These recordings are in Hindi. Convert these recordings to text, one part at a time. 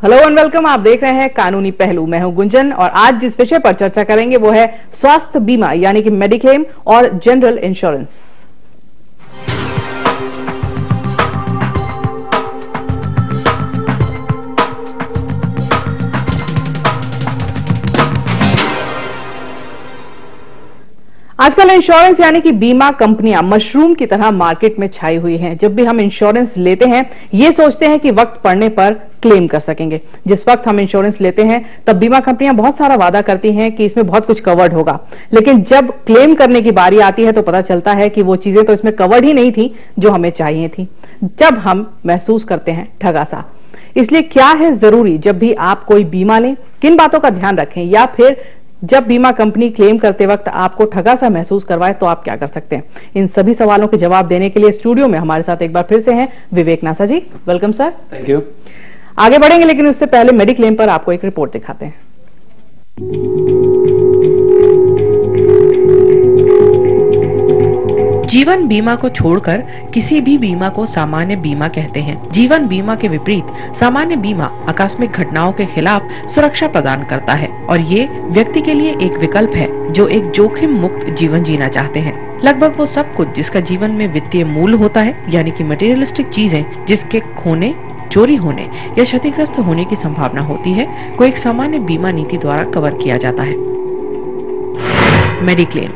Hello and welcome. आप देख रहे हैं कानूनी पहलू। मैं हूं गुंजन और आज जिस विषय पर चर्चा करेंगे वो है स्वास्थ्य बीमा यानी कि मेडिक्लेम और जनरल इंश्योरेंस। आजकल इंश्योरेंस यानी कि बीमा कंपनियां मशरूम की तरह मार्केट में छाई हुई हैं। जब भी हम इंश्योरेंस लेते हैं ये सोचते हैं कि वक्त पड़ने पर क्लेम कर सकेंगे। जिस वक्त हम इंश्योरेंस लेते हैं तब बीमा कंपनियां बहुत सारा वादा करती हैं कि इसमें बहुत कुछ कवर्ड होगा, लेकिन जब क्लेम करने की बारी आती है तो पता चलता है कि वो चीजें तो इसमें कवर्ड ही नहीं थी जो हमें चाहिए थी। जब हम महसूस करते हैं ठगा सा। इसलिए क्या है जरूरी जब भी आप कोई बीमा लें, किन बातों का ध्यान रखें, या फिर जब बीमा कंपनी क्लेम करते वक्त आपको ठगा सा महसूस करवाए तो आप क्या कर सकते हैं? इन सभी सवालों के जवाब देने के लिए स्टूडियो में हमारे साथ एक बार फिर से हैं Vivek Nasa ji. Welcome sir. Thank you. आगे बढ़ेंगे लेकिन उससे पहले मेडिक्लेम पर आपको एक रिपोर्ट दिखाते हैं। जीवन बीमा को छोड़कर किसी भी बीमा को सामान्य बीमा कहते हैं। जीवन बीमा के विपरीत सामान्य बीमा आकस्मिक घटनाओं के खिलाफ सुरक्षा प्रदान करता है और ये व्यक्ति के लिए एक विकल्प है जो एक जोखिम मुक्त जीवन जीना चाहते हैं। लगभग वो सब कुछ जिसका जीवन में वित्तीय मूल्य होता है, यानी कि मटेरियलिस्टिक चीजें जिसके खोने, चोरी होने या क्षतिग्रस्त होने की संभावना होती है, को एक सामान्य बीमा नीति द्वारा कवर किया जाता है। मेडिक्लेम।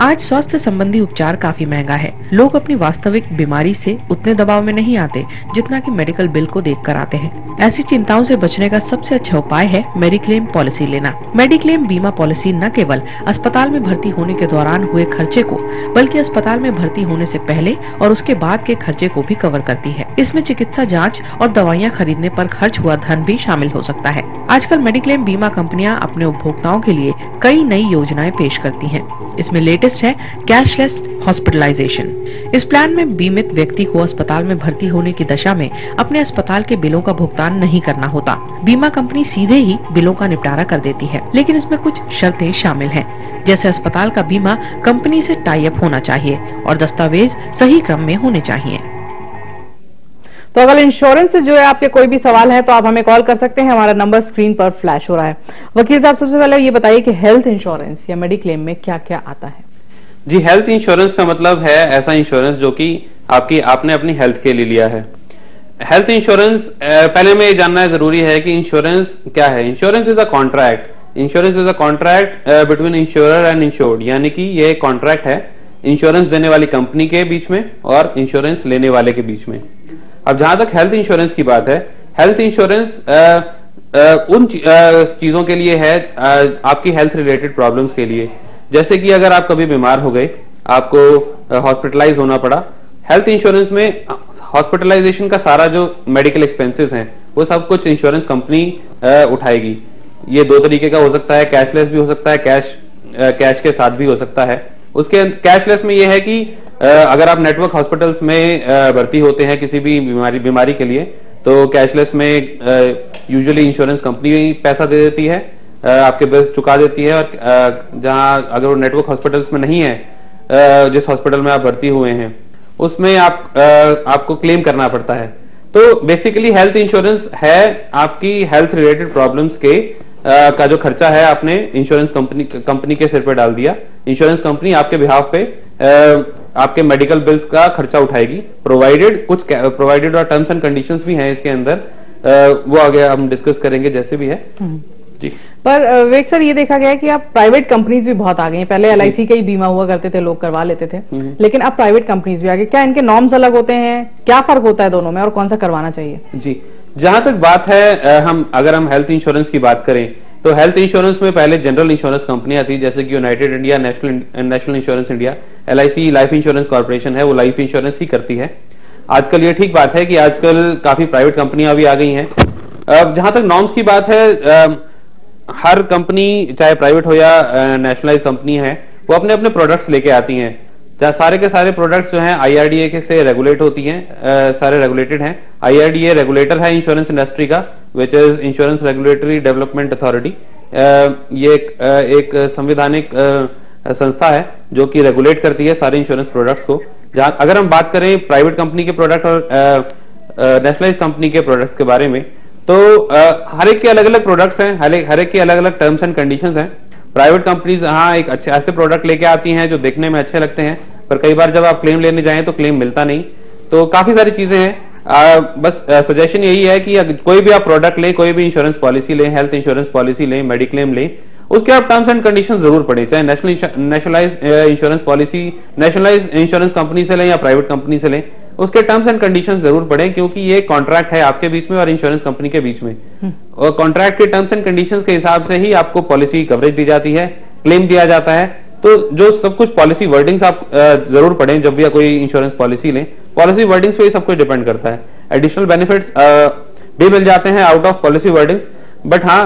आज स्वास्थ्य संबंधी उपचार काफी महंगा है। लोग अपनी वास्तविक बीमारी से उतने दबाव में नहीं आते जितना कि मेडिकल बिल को देखकर आते हैं। ऐसी चिंताओं से बचने का सबसे अच्छा उपाय है मेडिक्लेम पॉलिसी लेना। मेडिक्लेम बीमा पॉलिसी न केवल अस्पताल में भर्ती होने के दौरान हुए खर्चे को, बल्कि अस्पताल में भर्ती होने से पहले और उसके बाद के खर्चे को भी कवर करती है। इसमें चिकित्सा जाँच और दवाइयाँ खरीदने पर खर्च हुआ धन भी शामिल हो सकता है। आजकल मेडिक्लेम बीमा कंपनियां अपने उपभोक्ताओं के लिए कई नई योजनाएं पेश करती हैं। इसमें लेटेस्ट है कैशलेस हॉस्पिटलाइजेशन। इस प्लान में बीमित व्यक्ति को अस्पताल में भर्ती होने की दशा में अपने अस्पताल के बिलों का भुगतान नहीं करना होता। बीमा कंपनी सीधे ही बिलों का निपटारा कर देती है, लेकिन इसमें कुछ शर्तें शामिल हैं, जैसे अस्पताल का बीमा कंपनी से टाई अप होना चाहिए और दस्तावेज सही क्रम में होने चाहिए। तो अगर इंश्योरेंस से जो है आपके कोई भी सवाल है तो आप हमें कॉल कर सकते हैं। हमारा नंबर स्क्रीन पर फ्लैश हो रहा है। वकील साहब, सबसे पहले ये बताइए कि हेल्थ इंश्योरेंस या मेडिक्लेम में क्या क्या आता है? जी, हेल्थ इंश्योरेंस का मतलब है ऐसा इंश्योरेंस जो कि आपने अपनी हेल्थ के लिए लिया है। हेल्थ इंश्योरेंस, पहले में ये जानना जरूरी है कि इंश्योरेंस क्या है। Insurance is a contract. Insurance is a contract between insurer and insured, यानी कि ये कॉन्ट्रैक्ट है इंश्योरेंस देने वाली कंपनी के बीच में और इंश्योरेंस लेने वाले के बीच में। अब जहां तक हेल्थ इंश्योरेंस की बात है, हेल्थ इंश्योरेंस उन चीजों के लिए है, आपकी हेल्थ रिलेटेड प्रॉब्लम्स के लिए। जैसे कि अगर आप कभी बीमार हो गए, आपको हॉस्पिटलाइज होना पड़ा, हेल्थ इंश्योरेंस में हॉस्पिटलाइजेशन का सारा जो मेडिकल एक्सपेंसेस हैं वो सब कुछ इंश्योरेंस कंपनी उठाएगी। ये दो तरीके का हो सकता है, कैशलेस भी हो सकता है, कैश के साथ भी हो सकता है। उसके कैशलेस में ये है कि अगर आप नेटवर्क हॉस्पिटल्स में भर्ती होते हैं किसी भी बीमारी के लिए, तो कैशलेस में यूजुअली इंश्योरेंस कंपनी पैसा दे देती है, आपके बिल्स चुका देती है। और जहां अगर वो नेटवर्क हॉस्पिटल्स में नहीं है, जिस हॉस्पिटल में आप भर्ती हुए हैं उसमें आपको क्लेम करना पड़ता है। तो बेसिकली हेल्थ इंश्योरेंस है आपकी हेल्थ रिलेटेड प्रॉब्लम्स के का जो खर्चा है आपने इंश्योरेंस कंपनी के सिर पे डाल दिया। इंश्योरेंस कंपनी आपके बिहाफ पे आपके मेडिकल बिल्स का खर्चा उठाएगी, प्रोवाइडेड और टर्म्स एंड कंडीशंस भी हैं इसके अंदर, वो आगे हम डिस्कस करेंगे जैसे भी है जी। पर विवेक सर, ये देखा गया है कि आप प्राइवेट कंपनीज भी बहुत आ गई हैं। पहले एलआईसी का ही बीमा हुआ करते थे, लोग करवा लेते थे, लेकिन अब प्राइवेट कंपनीज भी आ गई। क्या इनके नॉर्म्स अलग होते हैं? क्या फर्क होता है दोनों में और कौन सा करवाना चाहिए? जी, जहां तक बात है, अगर हम हेल्थ इंश्योरेंस की बात करें तो हेल्थ इंश्योरेंस में पहले जनरल इंश्योरेंस कंपनियां थी, जैसे कि United India, national insurance India, LIC life insurance corporation है, वो लाइफ इंश्योरेंस ही करती है। आजकल ये ठीक बात है कि आजकल काफी प्राइवेट कंपनियां भी आ गई हैं। अब जहां तक नॉर्म्स की बात है, हर कंपनी चाहे प्राइवेट हो या नेशनलाइज कंपनी है, वो अपने अपने प्रोडक्ट्स लेके आती हैं। सारे के सारे प्रोडक्ट्स जो हैं आईआरडीए से रेगुलेट होती हैं, सारे रेगुलेटेड हैं। आईआरडीए रेगुलेटर है इंश्योरेंस इंडस्ट्री का, which is insurance regulatory development authority. ये एक संवैधानिक संस्था है जो कि रेगुलेट करती है सारे इंश्योरेंस प्रोडक्ट्स को। जहां अगर हम बात करें प्राइवेट कंपनी के प्रोडक्ट और नेशनलाइज कंपनी के प्रोडक्ट्स के बारे में, तो हर एक के अलग अलग प्रोडक्ट्स हैं, हर एक के अलग अलग टर्म्स एंड कंडीशंस हैं। प्राइवेट कंपनीज हाँ एक अच्छे ऐसे प्रोडक्ट लेके आती हैं जो देखने में अच्छे लगते हैं, पर कई बार जब आप क्लेम लेने जाएं तो क्लेम मिलता नहीं। तो काफी सारी चीजें हैं। बस सजेशन यही है कि कोई भी आप प्रोडक्ट लें, कोई भी इंश्योरेंस पॉलिसी लें, हेल्थ इंश्योरेंस पॉलिसी लें, मेडिक्लेम लें, उसके आप टर्म्स एंड कंडीशंस जरूर पढ़ें, चाहे nationalise insurance policy nationalise insurance company से लें या प्राइवेट कंपनी से लें, उसके टर्म्स एंड कंडीशंस जरूर पढ़ें, क्योंकि ये कॉन्ट्रैक्ट है आपके बीच में और इंश्योरेंस कंपनी के बीच में, और कॉन्ट्रैक्ट के टर्म्स एंड कंडीशंस के हिसाब से ही आपको पॉलिसी कवरेज दी जाती है, क्लेम दिया जाता है। तो जो सब कुछ पॉलिसी वर्डिंग्स आप जरूर पढ़ें जब भी कोई इंश्योरेंस पॉलिसी लें, पॉलिसी वर्डिंग्स पे ही सब कुछ डिपेंड करता है। एडिशनल बेनिफिट्स भी मिल जाते हैं out of policy wordings, but हाँ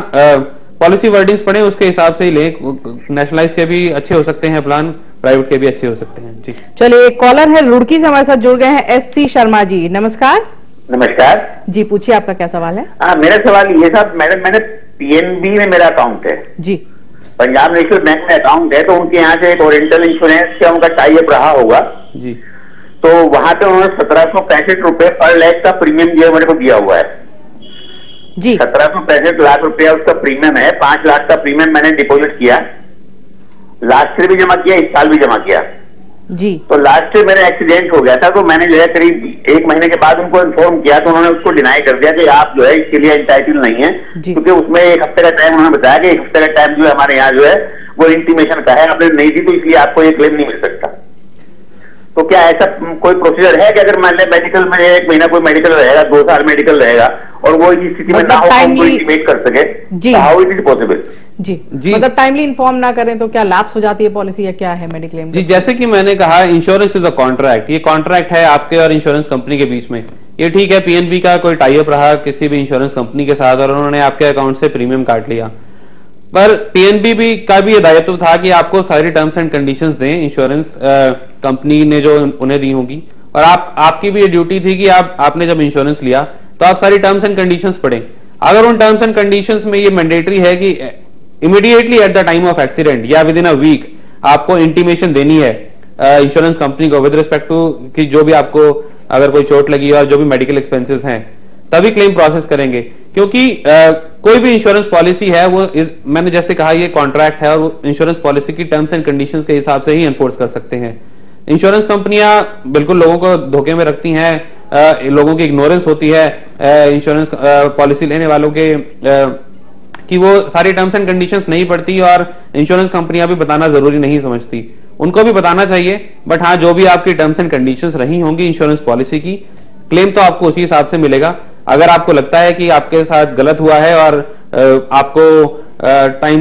पॉलिसी वर्डिंग्स पढ़ें, उसके हिसाब से ही लें। नेशनलाइज के भी अच्छे हो सकते हैं प्लान, प्राइवेट के भी अच्छे हो सकते हैं। जी चलिए, एक कॉलर है रुड़की से हमारे साथ जुड़ गए हैं, एससी शर्मा जी, नमस्कार। नमस्कार जी, पूछिए आपका क्या सवाल है। मेरा सवाल ये था मैडम, मैंने पीएनबी में मेरा अकाउंट है जी, पंजाब नेशनल बैंक में अकाउंट है, तो उनके यहाँ से एक ओरिएंटल इंश्योरेंस का उनका टाई अप रहा होगा जी। तो वहां पे उन्होंने 1765 रुपए पर लाख का प्रीमियम जो मेरे को दिया हुआ है जी। 1765 लाख रुपया उसका प्रीमियम है। 5 लाख का प्रीमियम मैंने डिपॉजिट किया, लास्ट ईयर भी जमा किया, इस साल भी जमा किया जी। तो लास्ट ईयर मेरा एक्सीडेंट हो गया था, तो मैंने जो है करीब 1 महीने के बाद उनको इन्फॉर्म किया, तो उन्होंने उसको डिनाई कर दिया कि आप जो है इसके लिए एंटाइटल नहीं है, क्योंकि उसमें 1 हफ्ते का टाइम उन्होंने बताया कि 1 हफ्ते का टाइम जो है हमारे यहाँ जो है वो इंटीमेशन का है, आपने नहीं दी तो इसलिए आपको ये क्लेम नहीं मिल सकता। तो क्या ऐसा कोई प्रोसीजर है कि अगर मान लें मेडिकल में 1 महीना कोई मेडिकल रहेगा, 2 साल मेडिकल रहेगा और वो इस स्थिति में ना हो उनको इंटीमेट कर सके, हाउ इट इज पॉसिबल? जी मतलब टाइमली इन्फॉर्म ना करें तो क्या लैप्स हो जाती है पॉलिसी, या क्या है मेडिक्लेम? जी, जैसे कि मैंने कहा, इंश्योरेंस इज अ कॉन्ट्रैक्ट, ये कॉन्ट्रैक्ट है आपके और इंश्योरेंस कंपनी के बीच में। ये ठीक है, पीएनबी का कोई टाई अप रहा किसी भी इंश्योरेंस कंपनी के साथ और उन्होंने आपके अकाउंट से प्रीमियम काट लिया, पर पीएनबी का भी ये दायित्व था कि आपको सारी टर्म्स एंड कंडीशंस दें, इंश्योरेंस कंपनी ने जो उन्हें दी होंगी, और आपकी भी ये ड्यूटी थी कि आपने जब इंश्योरेंस लिया तो आप सारी टर्म्स एंड कंडीशंस पढ़ें। अगर उन टर्म्स एंड कंडीशंस में ये मैंडेटरी है कि immediately at the time of accident या विद इन अ वीक आपको इंटीमेशन देनी है इंश्योरेंस कंपनी को विद रिस्पेक्ट टू कि जो भी आपको अगर कोई चोट लगी और जो भी मेडिकल एक्सपेंसेस हैं, तभी क्लेम प्रोसेस करेंगे। क्योंकि कोई भी इंश्योरेंस पॉलिसी है वो मैंने जैसे कहा ये कॉन्ट्रैक्ट है और इंश्योरेंस पॉलिसी की टर्म्स एंड कंडीशंस के हिसाब से ही एनफोर्स कर सकते हैं। इंश्योरेंस कंपनियां बिल्कुल लोगों को धोखे में रखती हैं, लोगों की इग्नोरेंस होती है इंश्योरेंस पॉलिसी लेने वालों के कि वो सारी टर्म्स एंड कंडीशंस नहीं पढ़ती, और इंश्योरेंस कंपनियां भी बताना जरूरी नहीं समझती। उनको भी बताना चाहिए, बट हाँ जो भी आपकी टर्म्स एंड कंडीशंस रही होंगी इंश्योरेंस पॉलिसी की, क्लेम तो आपको उसी हिसाब से मिलेगा। अगर आपको लगता है कि आपके साथ गलत हुआ है और आपको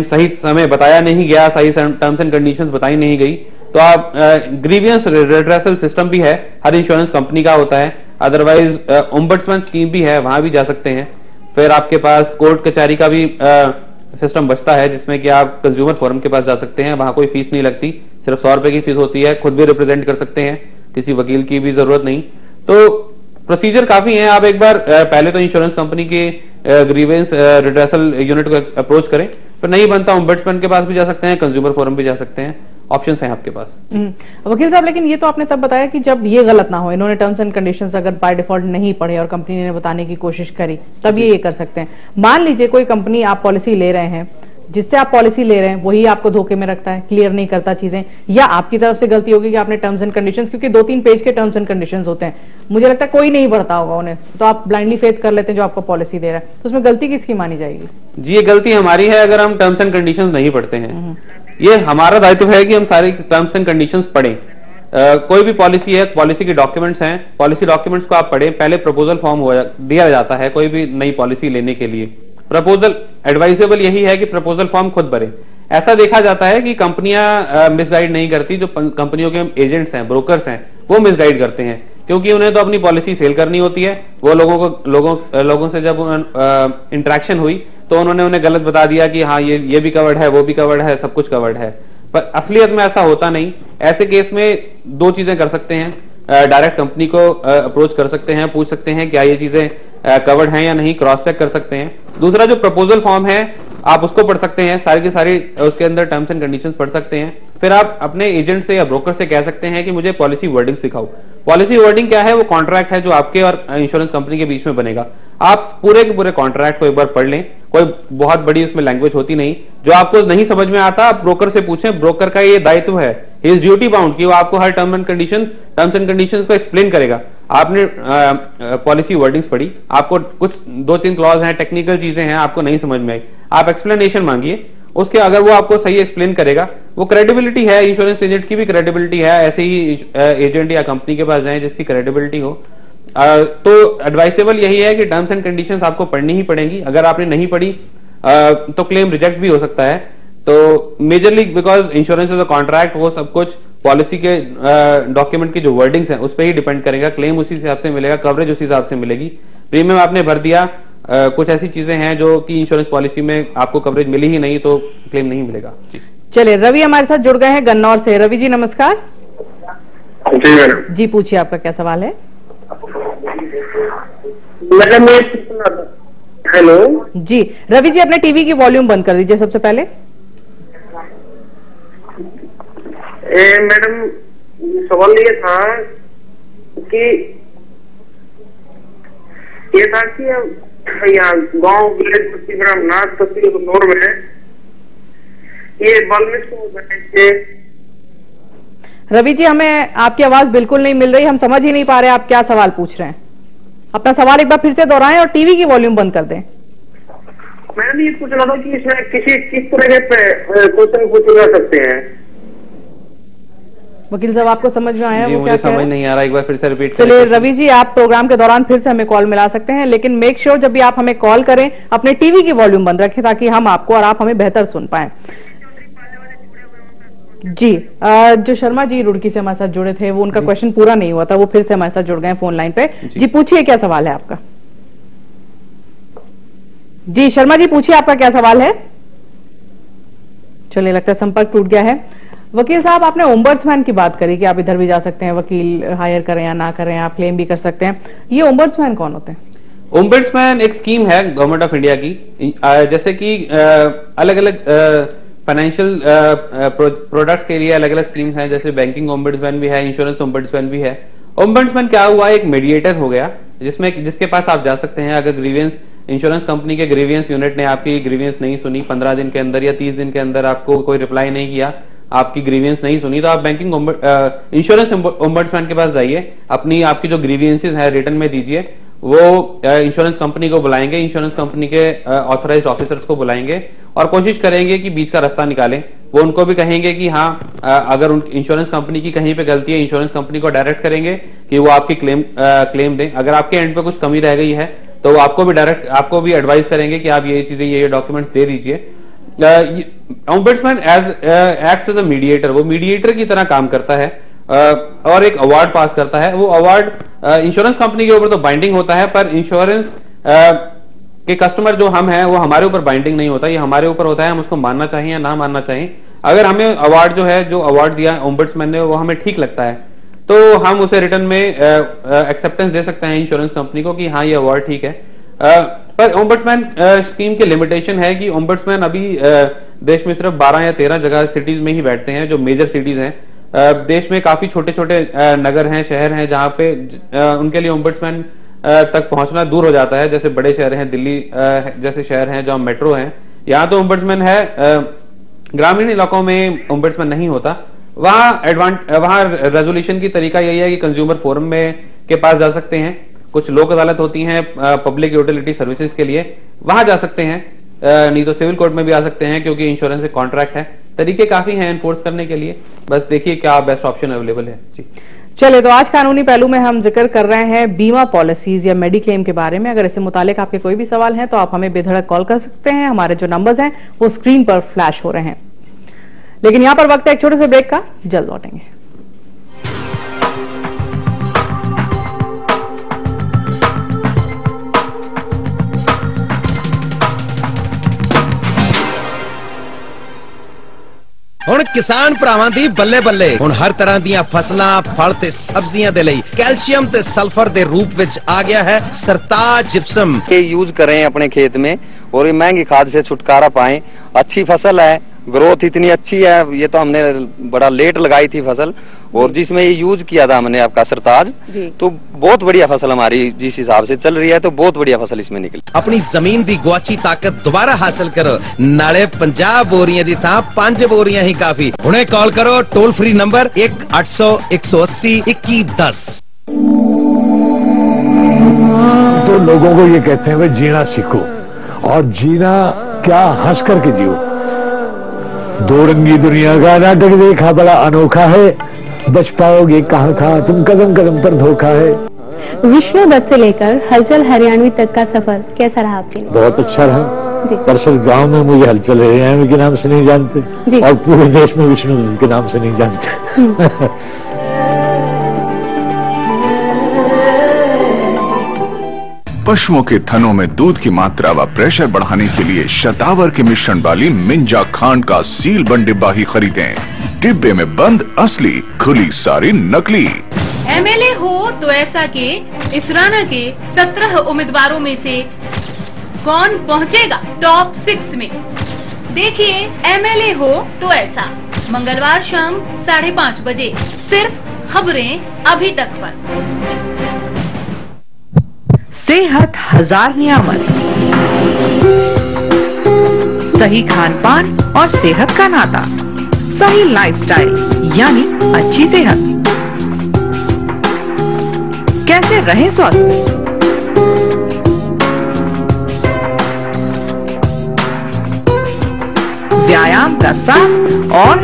सही समय बताया नहीं गया, सही टर्म्स एंड कंडीशंस बताई नहीं गई, तो आप ग्रीवियंस रिड्रेसल सिस्टम भी है, हर इंश्योरेंस कंपनी का होता है, अदरवाइज ओम्बड्समैन स्कीम भी है, वहां भी जा सकते हैं। फिर आपके पास कोर्ट कचहरी का भी सिस्टम बचता है, जिसमें कि आप कंज्यूमर फोरम के पास जा सकते हैं, वहां कोई फीस नहीं लगती, सिर्फ 100 रुपए की फीस होती है, खुद भी रिप्रेजेंट कर सकते हैं, किसी वकील की भी जरूरत नहीं। तो प्रोसीजर काफी है, आप एक बार पहले तो इंश्योरेंस कंपनी के ग्रीवेंस रिड्रेसल यूनिट को अप्रोच करें, फिर नहीं बनता ओम्बड्समैन के पास भी जा सकते हैं, कंज्यूमर फोरम भी जा सकते हैं, ऑप्शंस हैं आपके पास। वकील साहब, लेकिन ये तो आपने तब बताया कि जब ये गलत ना हो, इन्होंने टर्म्स एंड कंडीशंस अगर बाय डिफॉल्ट नहीं पढ़े और कंपनी ने बताने की कोशिश करी, तब ये कर सकते हैं। मान लीजिए कोई कंपनी आप पॉलिसी ले रहे हैं, जिससे आप पॉलिसी ले रहे हैं वही आपको धोखे में रखता है, क्लियर नहीं करता चीजें, या आपकी तरफ से गलती होगी कि आपने टर्म्स एंड कंडीशंस, क्योंकि 2-3 पेज के टर्म्स एंड कंडीशंस होते हैं, मुझे लगता है कोई नहीं पढ़ता होगा उन्हें, तो आप ब्लाइंडली फेथ कर लेते हैं जो आपको पॉलिसी दे रहा है, तो उसमें गलती किसकी मानी जाएगी? जी, ये गलती हमारी है अगर हम टर्म्स एंड कंडीशंस नहीं पढ़ते हैं। ये हमारा दायित्व है कि हम सारी टर्म्स एंड कंडीशंस पढ़ें। कोई भी पॉलिसी है, पॉलिसी के डॉक्यूमेंट्स हैं, पॉलिसी डॉक्यूमेंट्स को आप पढ़ें। पहले प्रपोजल फॉर्म दिया जाता है कोई भी नई पॉलिसी लेने के लिए। प्रपोजल एडवाइजेबल यही है कि प्रपोजल फॉर्म खुद भरें। ऐसा देखा जाता है कि कंपनियां मिसगाइड नहीं करती, जो कंपनियों के एजेंट्स हैं, ब्रोकर्स हैं, वो मिसगाइड करते हैं, क्योंकि उन्हें तो अपनी पॉलिसी सेल करनी होती है। वो लोगों से जब इंटरेक्शन हुई तो उन्हें गलत बता दिया कि हाँ ये भी कवर्ड है, वो भी कवर्ड है, सब कुछ कवर्ड है, पर असलियत में ऐसा होता नहीं। ऐसे केस में 2 चीजें कर सकते हैं, डायरेक्ट कंपनी को अप्रोच कर सकते हैं, पूछ सकते हैं क्या ये चीजें कवर्ड हैं या नहीं, क्रॉस चेक कर सकते हैं। दूसरा जो प्रपोजल फॉर्म है आप उसको पढ़ सकते हैं, सारी की सारी उसके अंदर टर्म्स एंड कंडीशंस पढ़ सकते हैं। फिर आप अपने एजेंट से या ब्रोकर से कह सकते हैं कि मुझे पॉलिसी वर्डिंग सिखाओ। पॉलिसी वर्डिंग क्या है? वो कॉन्ट्रैक्ट है जो आपके और इंश्योरेंस कंपनी के बीच में बनेगा। आप पूरे के पूरे कॉन्ट्रैक्ट को एक बार पढ़ लें, कोई बहुत बड़ी उसमें लैंग्वेज होती नहीं। जो आपको नहीं समझ में आता आप ब्रोकर से पूछें, ब्रोकर का ये दायित्व है, ही इज ड्यूटी बाउंड कि वो आपको हर टर्म्स एंड कंडीशंस को एक्सप्लेन करेगा। आपने पॉलिसी वर्डिंग्स पढ़ी, आपको कुछ 2-3 क्लॉज हैं, टेक्निकल चीजें हैं, आपको नहीं समझ में आई, आप एक्सप्लेनेशन मांगिए उसके। अगर वो आपको सही एक्सप्लेन करेगा, वो क्रेडिबिलिटी है, इंश्योरेंस एजेंट की भी क्रेडिबिलिटी है। ऐसे ही एजेंट या कंपनी के पास जाएं जिसकी क्रेडिबिलिटी हो। तो एडवाइसेबल यही है कि टर्म्स एंड कंडीशंस आपको पढ़नी ही पड़ेंगी। अगर आपने नहीं पढ़ी तो क्लेम रिजेक्ट भी हो सकता है। तो majorly because insurance is a contract, वो सब कुछ पॉलिसी के डॉक्यूमेंट की जो वर्डिंग्स हैं उस पर ही डिपेंड करेगा। क्लेम उसी हिसाब से मिलेगा, कवरेज उसी हिसाब से मिलेगी। प्रीमियम आपने भर दिया, कुछ ऐसी चीजें हैं जो कि इंश्योरेंस पॉलिसी में आपको कवरेज मिली ही नहीं तो क्लेम नहीं मिलेगा। चलिए, रवि हमारे साथ जुड़ गए हैं गन्नौर से। रवि जी नमस्कार। जी मैडम। जी पूछिए, आपका क्या सवाल है? मैडम हेलो जी रवि जी, अपने टीवी की वॉल्यूम बंद कर दीजिए सबसे पहले। मैडम सवाल ये था कि यहाँ गांव विलेज नोर में ये रवि जी, हमें आपकी आवाज बिल्कुल नहीं मिल रही, हम समझ ही नहीं पा रहे आप क्या सवाल पूछ रहे हैं। अपना सवाल एक बार फिर से दोहराएं और टीवी की वॉल्यूम बंद कर दें। मैंने ये पूछ रहा था कि इसमें किस तरह के क्वेश्चन पूछे जा सकते हैं? वकील साहब, आपको समझ में आया? वो मुझे समझ नहीं आ रहा, एक बार फिर से रिपीट करें। चलिए रवि जी, आप प्रोग्राम के दौरान फिर से हमें कॉल मिला सकते हैं, लेकिन मेक श्योर जब भी आप हमें कॉल करें अपने टीवी की वॉल्यूम बंद रखें ताकि हम आपको और आप हमें बेहतर सुन पाए। जी जो शर्मा जी रुड़की से हमारे साथ जुड़े थे, वो उनका क्वेश्चन पूरा नहीं हुआ था, वो फिर से हमारे साथ जुड़ गए फोन लाइन पे। जी पूछिए, क्या सवाल है आपका? जी शर्मा जी पूछिए, आपका क्या सवाल है? चलिए, लगता है संपर्क टूट गया है। वकील साहब, आपने ओम्बड्समैन की बात करी कि आप इधर भी जा सकते हैं, वकील हायर करें या ना करें, आप क्लेम भी कर सकते हैं। ये ओम्बड्समैन कौन होते हैं? ओम्बड्समैन एक स्कीम है गवर्नमेंट ऑफ इंडिया की। जैसे कि अलग अलग फाइनेंशियल प्रोडक्ट्स के लिए अलग अलग स्कीम्स हैं, जैसे बैंकिंग ओम्बड्समैन भी है, इंश्योरेंस ओम्बड्समैन भी है। ओम्बड्समैन क्या हुआ, एक मीडिएटर हो गया जिसके पास आप जा सकते हैं अगर ग्रीवियंस, इंश्योरेंस कंपनी के ग्रीवियंस यूनिट ने आपकी ग्रीवियंस नहीं सुनी 15 दिन के अंदर या 30 दिन के अंदर, आपको कोई रिप्लाई नहीं किया, आपकी ग्रीवियंस नहीं सुनी, तो आप बैंकिंग इंश्योरेंस ओम्बड्समैन के पास जाइए, आपकी जो ग्रीवियंसेस है रिटर्न में दीजिए। वो इंश्योरेंस कंपनी को बुलाएंगे, इंश्योरेंस कंपनी के ऑथराइज्ड ऑफिसर्स को बुलाएंगे और कोशिश करेंगे कि बीच का रास्ता निकालें। वो उनको भी कहेंगे कि हाँ, अगर इंश्योरेंस कंपनी की कहीं पे गलती है, इंश्योरेंस कंपनी को डायरेक्ट करेंगे कि वो आपकी क्लेम दें। अगर आपके एंड पे कुछ कमी रह गई है तो वो आपको भी एडवाइस करेंगे कि आप ये चीजें, ये डॉक्यूमेंट्स दे दीजिए। Ombudsman acts as a mediator, वो मीडिएटर की तरह काम करता है और एक अवार्ड पास करता है। वो अवार्ड इंश्योरेंस कंपनी के ऊपर तो बाइंडिंग होता है, पर इंश्योरेंस के कस्टमर जो हम हैं वो हमारे ऊपर बाइंडिंग नहीं होता, ये हमारे ऊपर होता है, हम उसको मानना चाहिए या ना मानना चाहिए। अगर हमें अवार्ड जो अवार्ड दिया ओम्बड्समैन ने, वो हमें ठीक लगता है तो हम उसे रिटर्न में एक्सेप्टेंस दे सकते हैं इंश्योरेंस कंपनी को कि हाँ ये अवार्ड ठीक है। पर ओम्बड्समैन स्कीम की लिमिटेशन है कि ओम्बड्समैन अभी देश में सिर्फ 12 या 13 जगह सिटीज में ही बैठते हैं, जो मेजर सिटीज हैं। देश में काफी छोटे छोटे नगर हैं, शहर हैं, जहां पे उनके लिए ओम्बड्समैन तक पहुंचना दूर हो जाता है। जैसे बड़े शहर हैं, दिल्ली जैसे शहर हैं जहां मेट्रो है, यहाँ तो ओम्बड्समैन है। ग्रामीण इलाकों में ओम्बड्समैन नहीं होता। वहां रेजोल्यूशन की तरीका यही है कि कंज्यूमर फोरम में के पास जा सकते हैं, कुछ लोक अदालत होती हैं पब्लिक यूटिलिटी सर्विसेज के लिए, वहां जा सकते हैं, नहीं तो सिविल कोर्ट में भी आ सकते हैं क्योंकि इंश्योरेंस एक कॉन्ट्रैक्ट है। तरीके काफी हैं एनफोर्स करने के लिए, बस देखिए क्या बेस्ट ऑप्शन अवेलेबल है। जी चलिए, तो आज कानूनी पहलू में हम जिक्र कर रहे हैं बीमा पॉलिसीज या मेडिक्लेम के बारे में। अगर इससे मुतालिक आपके कोई भी सवाल हैं तो आप हमें बेधड़क कॉल कर सकते हैं। हमारे जो नंबर्स हैं वो स्क्रीन पर फ्लैश हो रहे हैं। लेकिन यहां पर वक्त है एक छोटे से ब्रेक का, जल्द लौटेंगे। ਹੁਣ ਕਿਸਾਨ ਭਰਾਵਾਂ ਦੀ ਬੱਲੇ ਬੱਲੇ ਹੁਣ ਹਰ ਤਰ੍ਹਾਂ ਦੀਆਂ ਫਸਲਾਂ ਫਲ ਤੇ ਸਬਜ਼ੀਆਂ ਦੇ ਲਈ ਕੈਲਸ਼ੀਅਮ ਤੇ ਸल्फर ਦੇ रूप ਵਿੱਚ आ गया है सरताज जिप्सम। ये यूज करें अपने खेत में और ये महंगी खाद से छुटकारा पाएं। अच्छी फसल है ग्रोथ इतनी अच्छी है, ये तो हमने बड़ा लेट लगाई थी फसल, और जिसमें ये यूज किया था हमने आपका सरताज, तो बहुत बढ़िया फसल हमारी जिस हिसाब से चल रही है, तो बहुत बढ़िया फसल इसमें निकली। अपनी जमीन दी गुआची ताकत दोबारा हासिल करो, नाले 50 बोरियां दी था 5 बोरियां ही काफी। उन्हें कॉल करो, टोल फ्री नंबर 1-800-180-2110। तो लोगों को ये कहते हैं भाई जीना सीखो, और जीना क्या हंस करके जियो। दो रंगी दुनिया का नाटक देखा बड़ा अनोखा है, बच पाओगे कहाँ कहाँ तुम कदम कदम पर धोखा है। विष्णु दत्त से लेकर हलचल हरियाणवी तक का सफर कैसा रहा आपके लिए? बहुत अच्छा रहा। दरअसल गांव में मुझे हलचल हरियाणवी के नाम से नहीं जानते, और पूरे देश में विष्णु दत्त के नाम से नहीं जानते। पशुओं के थनों में दूध की मात्रा व प्रेशर बढ़ाने के लिए शतावर के मिश्रण वाली मिंजा खांड का सील बंद डिब्बा ही खरीदें। डिब्बे में बंद असली, खुली सारी नकली। एमएलए हो तो ऐसा के इसराना के 17 उम्मीदवारों में से कौन पहुंचेगा टॉप 6 में? देखिए एमएलए हो तो ऐसा, मंगलवार शाम 5:30 बजे, सिर्फ खबरें अभी तक पर। सेहत हजार नियामत, सही खान पान और सेहत का नाता, सही लाइफस्टाइल यानी अच्छी सेहत। कैसे रहें स्वस्थ? व्यायाम का साथ और